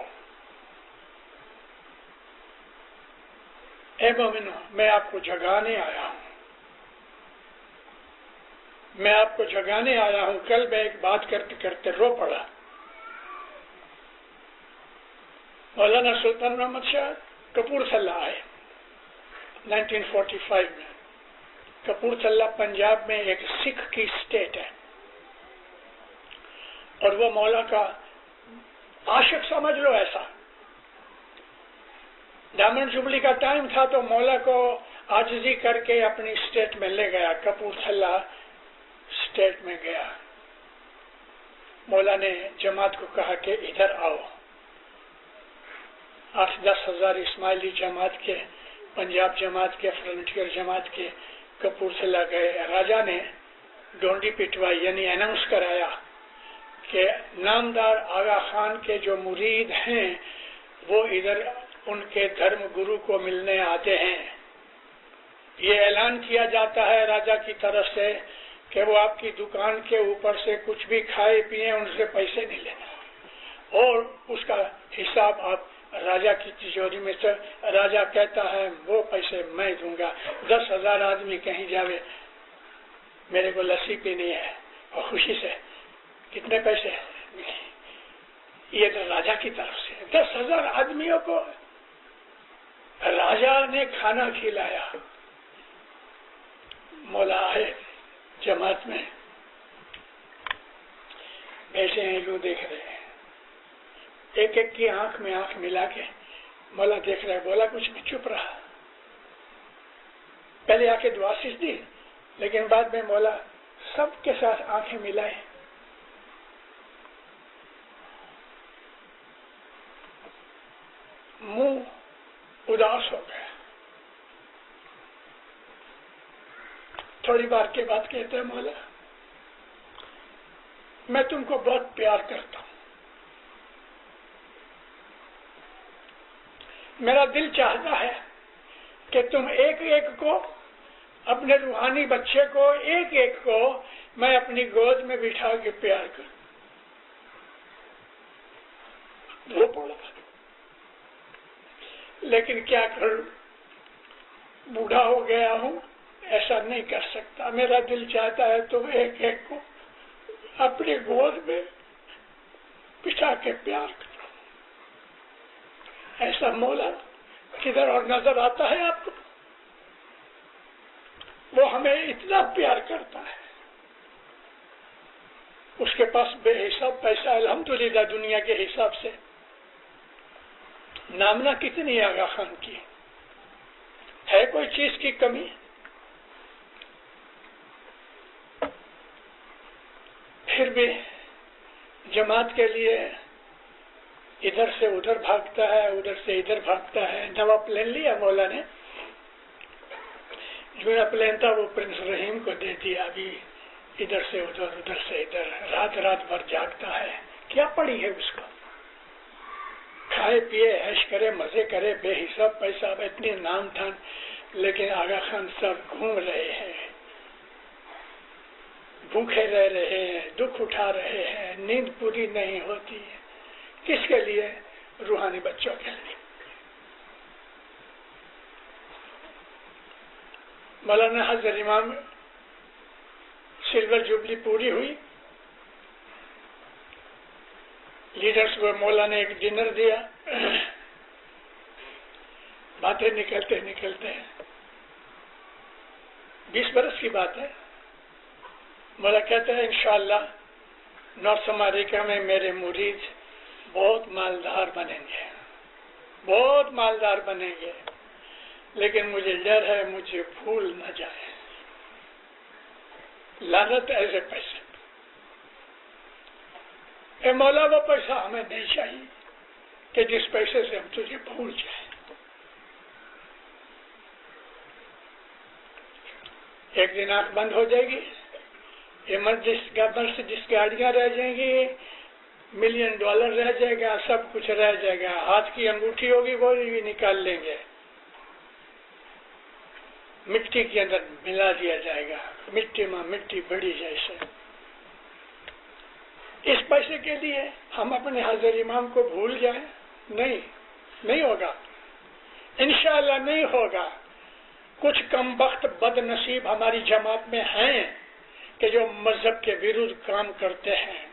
ए मोमिनो, मैं आपको जगाने आया हूं। मैं आपको जगाने आया हूं। कल मैं एक बात करते करते रो पड़ा। मौलाना सुल्तान मोहम्मद शाह कपूरथला आए, 1945 में। कपूरथला पंजाब में एक सिख की स्टेट है और वो मौला का आशिक समझ लो ऐसा। डायमंड जुबली का टाइम था तो मौला को आजिज़ी करके अपनी स्टेट में ले गया, कपूरथला स्टेट में गया। मौला ने जमात को कहा कि इधर आओ। 8-10 हजार इस्माइली जमात के, पंजाब जमात के, फ्रंटियर जमात के कपूरथला गए। राजा ने डोंडी पिटवाई, यानी अनाउंस कराया कि नामदार आगा खान के जो मुरीद हैं वो इधर उनके धर्म गुरु को मिलने आते हैं। ये ऐलान किया जाता है राजा की तरफ से कि वो आपकी दुकान के ऊपर से कुछ भी खाए पिए, उनसे पैसे नहीं लेना और उसका हिसाब आप राजा की तिजोरी में से। राजा कहता है वो पैसे मैं दूंगा। 10,000 आदमी कहीं जावे, मेरे को लस्सी पीनी है, और खुशी से कितने पैसे, ये तो राजा की तरफ से 10,000 आदमियों को राजा ने खाना खिलाया। मौला आए जमात में, बैठे हैं, लोग देख रहे हैं, एक एक की आंख में आंख मिला के मौला देख रहा है। बोला कुछ नहीं, चुप रहा। पहले आके दुआ शीश दी, लेकिन बाद में मौला सबके साथ आंखें मिलाए। मुंह उदास हो गया। थोड़ी बार के बाद कहते हैं मौला मैं तुमको बहुत प्यार करता हूं, मेरा दिल चाहता है कि तुम एक एक को, अपने रूहानी बच्चे को, एक एक को मैं अपनी गोद में बिठा के प्यार करूं। वो बोला लेकिन क्या करूं, बूढ़ा हो गया हूं, ऐसा नहीं कर सकता। मेरा दिल चाहता है तुम एक एक को अपनी गोद में बिठा के प्यार करो। ऐसा मौला किधर और नजर आता है आपको? वो हमें इतना प्यार करता है, उसके पास बेहिसाब पैसा, अल्हम्दुलिल्लाह दुनिया के हिसाब से नामना कितनी आगा खान की है, कोई चीज की कमी? फिर भी जमात के लिए इधर से उधर भागता है, उधर से इधर भागता है। नवा प्लेन लिया मौला ने, जो प्लेन था वो प्रिंस रहीम को दे दिया। अभी इधर से उधर, उधर से इधर, रात रात भर जागता है। क्या पड़ी है उसको? खाए पिए, ऐश करे, मजे करे, बेहिसाब पैसा, इतने नाम था, लेकिन आगा खान सब घूम रहे हैं, भूखे रह रहे हैं, दुख उठा रहे हैं, नींद पूरी नहीं होती है। किसके लिए? रूहानी बच्चों के लिए। मौलाना हजरत इमाम सिल्वर जुबली पूरी हुई, लीडर्स को मौला ने एक डिनर दिया। बातें निकलते निकलते 20 बरस की बात है। मौला कहते हैं इंशाअल्लाह नॉर्थ अमेरिका में मेरे मुरीद बहुत मालदार बनेंगे, बहुत मालदार बनेंगे, लेकिन मुझे डर है मुझे भूल न जाए। लानत ऐसे पैसे। ए मौला वो पैसा हमें नहीं चाहिए कि जिस पैसे से हम तुझे भूल जाए। एक दिन आंख बंद हो जाएगी, जिस गाड़ियां रह जाएंगी, $1 मिलियन रह जाएगा, सब कुछ रह जाएगा। हाथ की अंगूठी होगी वो भी निकाल लेंगे, मिट्टी के अंदर मिला दिया जाएगा, मिट्टी में मिट्टी बड़ी जैसे। इस पैसे के लिए हम अपने हाजिर इमाम को भूल जाएं? नहीं, नहीं होगा, इंशाअल्लाह नहीं होगा। कुछ कमबख्त बदनसीब हमारी जमात में हैं कि जो मजहब के विरुद्ध काम करते हैं।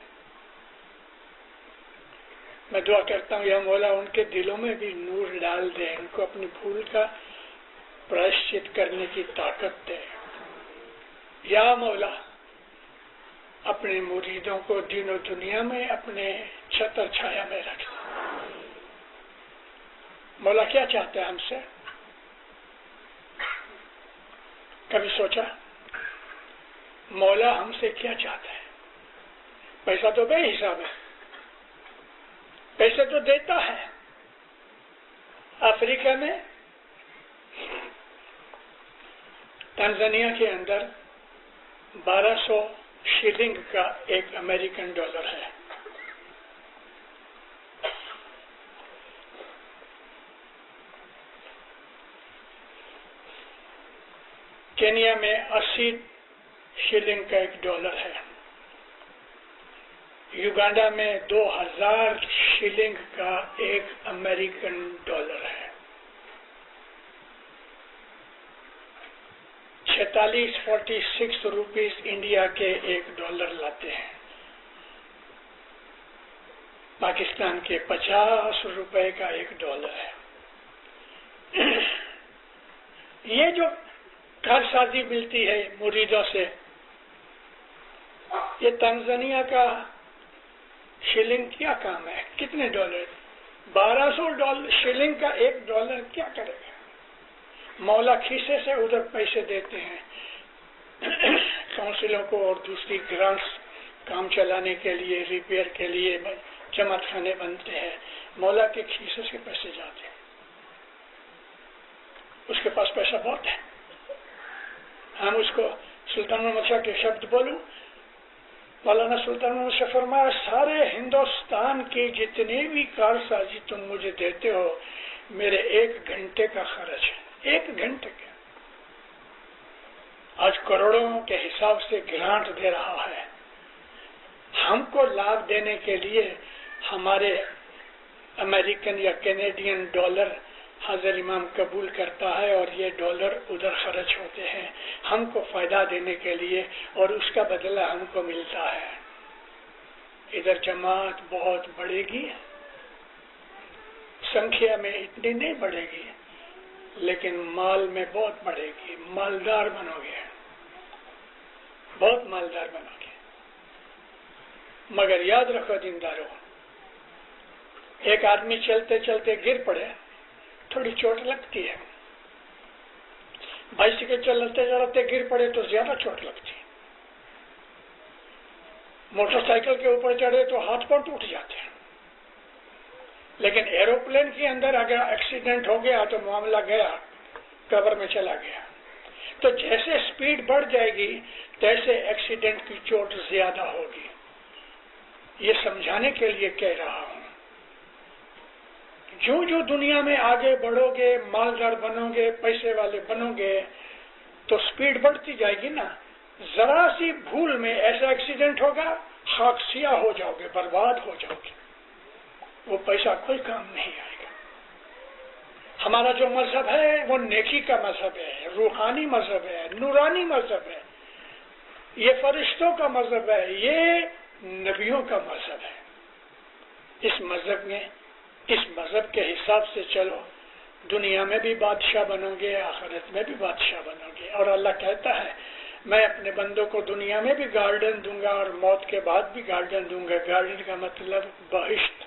मैं दुआ करता हूँ या मौला उनके दिलों में भी नूर डाल दे, उनको अपनी भूल का प्रायश्चित करने की ताकत दे। या मौला अपने मुरीदों को दीनों दुनिया में अपने छत्र छाया में रख। मौला क्या चाहता है हमसे? कभी सोचा मौला हमसे क्या चाहता है? पैसा तो बेहिसाब है, पैसे तो देता है। अफ्रीका में तंजानिया के अंदर 1200 शिलिंग का एक अमेरिकन डॉलर है। केनिया में 80 शिलिंग का एक डॉलर है। युगांडा में 2000 शिलिंग का एक अमेरिकन डॉलर है। 46 रुपीस इंडिया के एक डॉलर लाते हैं। पाकिस्तान के 50 रुपए का एक डॉलर है। ये जो कारसाजी मिलती है मुरीदों से, ये तंजानिया का शिलिंग क्या काम है? कितने डॉलर? 1200 शिलिंग का एक डॉलर क्या करेगा? मौला खीसे से उधर पैसे देते हैं काउंसिलों को और दूसरी ग्रांट्स काम चलाने के लिए, रिपेयर के लिए जमात खाने बनते हैं। मौला के खीसे से पैसे जाते हैं। उसके पास पैसा बहुत है। हम उसको सुल्तान मोहम्मद शाह के शब्द बोलूं, मौलाना सुल्तान मोहम्मद शाह फरमाया, सारे हिंदुस्तान की जितनी भी कारसाजी तुम मुझे देते हो, मेरे 1 घंटे का खर्च है। 1 घंटे का आज करोड़ों के हिसाब से ग्रांट दे रहा है। हमको लाभ देने के लिए हमारे अमेरिकन या कैनेडियन डॉलर हाजिर इमाम कबूल करता है और ये डॉलर उधर खर्च होते हैं हमको फायदा देने के लिए, और उसका बदला हमको मिलता है। इधर जमात बहुत बढ़ेगी, संख्या में इतनी नहीं बढ़ेगी, लेकिन माल में बहुत बढ़ेगी। मालदार बनोगे, बहुत मालदार बनोगे। मगर याद रखो दीनदारों, एक आदमी चलते चलते गिर पड़े, थोड़ी चोट लगती है। बाइसिकल चलते चलते गिर पड़े तो ज्यादा चोट लगती है। मोटरसाइकिल के ऊपर चढ़े तो हाथ पांव टूट जाते हैं। लेकिन एरोप्लेन के अंदर अगर एक्सीडेंट हो गया तो मामला गया, कब्र में चला गया। तो जैसे स्पीड बढ़ जाएगी तैसे एक्सीडेंट की चोट ज्यादा होगी। ये समझाने के लिए कह रहा हूं। जो जो दुनिया में आगे बढ़ोगे, मालदार बनोगे, पैसे वाले बनोगे, तो स्पीड बढ़ती जाएगी ना। जरा सी भूल में ऐसा एक्सीडेंट होगा, खाकसिया हो जाओगे, बर्बाद हो जाओगे। वो पैसा कोई काम नहीं आएगा। हमारा जो मजहब है वो नेकी का मजहब है, रूहानी मजहब है, नूरानी मजहब है, ये फरिश्तों का मजहब है, ये नबियों का मजहब है। इस मजहब के हिसाब से चलो, दुनिया में भी बादशाह बनोगे, आखिरत में भी बादशाह बनोगे। और अल्लाह कहता है, मैं अपने बंदों को दुनिया में भी गार्डन दूंगा और मौत के बाद भी गार्डन दूंगा। गार्डन का मतलब बहिश्त।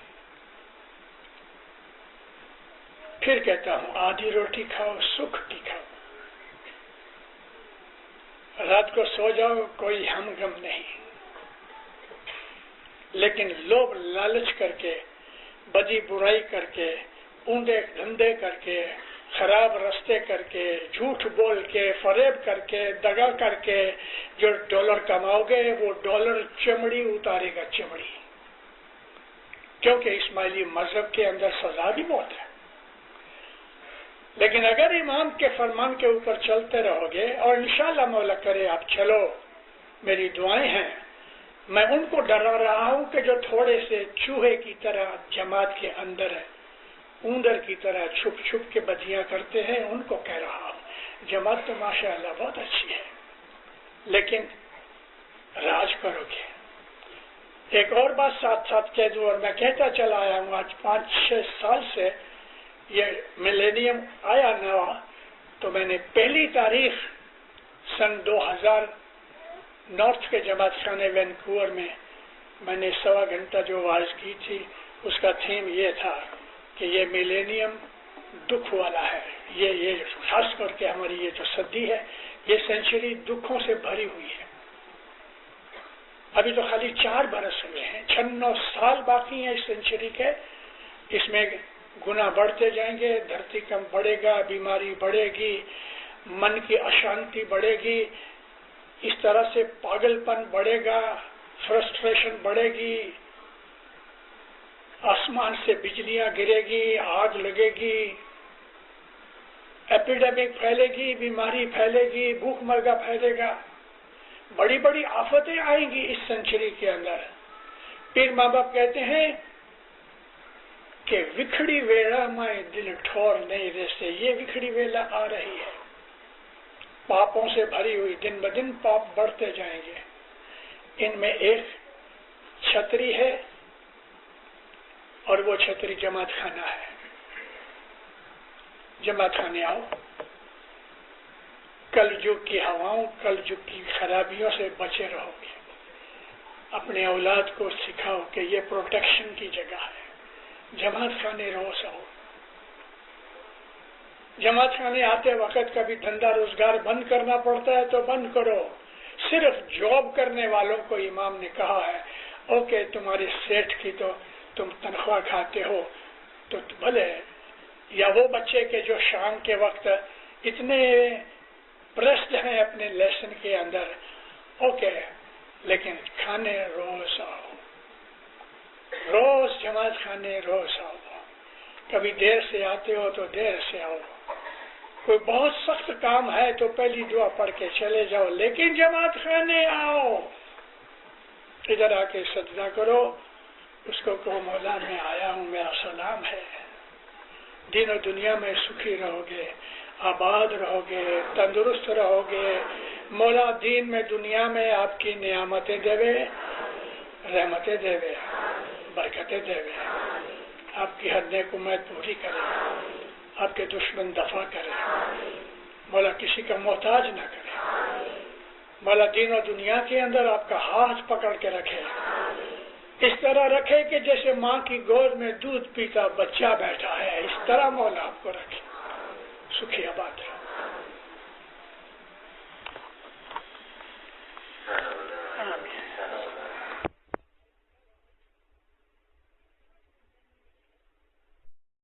फिर कहता हूं, आधी रोटी खाओ, सुख की खाओ, रात को सो जाओ, कोई हम गम नहीं। लेकिन लोभ लालच करके, बदी बुराई करके, ऊंधे धंधे करके, खराब रास्ते करके, झूठ बोल के, फरेब करके, दगा करके जो डॉलर कमाओगे, वो डॉलर चमड़ी उतारेगा, चमड़ी। क्योंकि इस्माइली मजहब के अंदर सजा भी बहुत है। लेकिन अगर इमाम के फरमान के ऊपर चलते रहोगे, और इंशाअल्लाह मौला करे आप चलो, मेरी दुआएं हैं। मैं उनको डरा रहा हूं कि जो थोड़े से चूहे की तरह जमात के अंदर है, ऊंदर की तरह छुप छुप के बदियां करते हैं, उनको कह रहा हूं, जमात तो माशाअल्लाह बहुत अच्छी है, लेकिन राज करोगे। एक और बात साथ साथ कह दूं, और मैं कहता चला आया हूं, आज 5-6 साल से ये मिलेनियम आया नवा, तो मैंने पहली तारीख सन 2000 नॉर्थ के जमात खाने वैनकूवर में मैंने 1.25 घंटा जो वाज की थी, उसका थीम ये था कि ये मिलेनियम दुख वाला है। ये खास करके हमारी ये जो सदी है, ये सेंचुरी दुखों से भरी हुई है। अभी तो खाली 4 बरस हुए हैं, 96 साल बाकी हैं इस सेंचुरी के। इसमें गुना बढ़ते जाएंगे, धरती कम बढ़ेगा, बीमारी बढ़ेगी, मन की अशांति बढ़ेगी, इस तरह से पागलपन बढ़ेगा, फ्रस्ट्रेशन बढ़ेगी, आसमान से बिजलियां गिरेगी, आग लगेगी, एपिडेमिक फैलेगी, बीमारी फैलेगी, भूखमरगा फैलेगा, बड़ी बड़ी आफतें आएंगी इस सेंचुरी के अंदर। फिर माँ बाप कहते हैं कि विखड़ी वेला में दिल ठोर नहीं रहते। ये विखड़ी वेला आ रही है, पापों से भरी हुई, दिन ब दिन पाप बढ़ते जाएंगे। इनमें एक छतरी है और वो छतरी जमात खाना है। जमात खाने आओ, कल युग की हवाओं, कल युग की खराबियों से बचे रहोगे। अपने औलाद को सिखाओ कि ये प्रोटेक्शन की जगह है। जमात खाने रोज आओ। जमात खाने आते वक्त कभी धंधा रोजगार बंद करना पड़ता है तो बंद करो। सिर्फ जॉब करने वालों को इमाम ने कहा है, ओके तुम्हारे सेठ की तो तुम तनख्वाह खाते हो तो भले, या वो बच्चे के जो शाम के वक्त इतने प्रस्त हैं अपने लेसन के अंदर, ओके, लेकिन खाने रोज आओ, रोज जमात खाने रोज आओ। कभी देर से आते हो तो देर से आओ। कोई बहुत सख्त काम है तो पहली दुआ पढ़ के चले जाओ, लेकिन जमात खाने आओ। इधर आके सजदा करो, उसको कहो मौला मैं आया हूँ, मेरा सलाम है। दिन और दुनिया में सुखी रहोगे, आबाद रहोगे, तंदुरुस्त रहोगे। मौला दीन में दुनिया में आपकी नियामतें देवे, रहमतें देवे, बरकतें देवे, आपकी हर नेक उम्मीद पूरी करे, आपके दुश्मन दफा करे, मौला किसी का मोहताज न करे। मौला दीन और दुनिया के अंदर आपका हाथ पकड़ के रखे, इस तरह रखे कि जैसे माँ की गोद में दूध पीता बच्चा बैठा है, इस तरह मौला आपको रखे। सुखी आबाद रहो।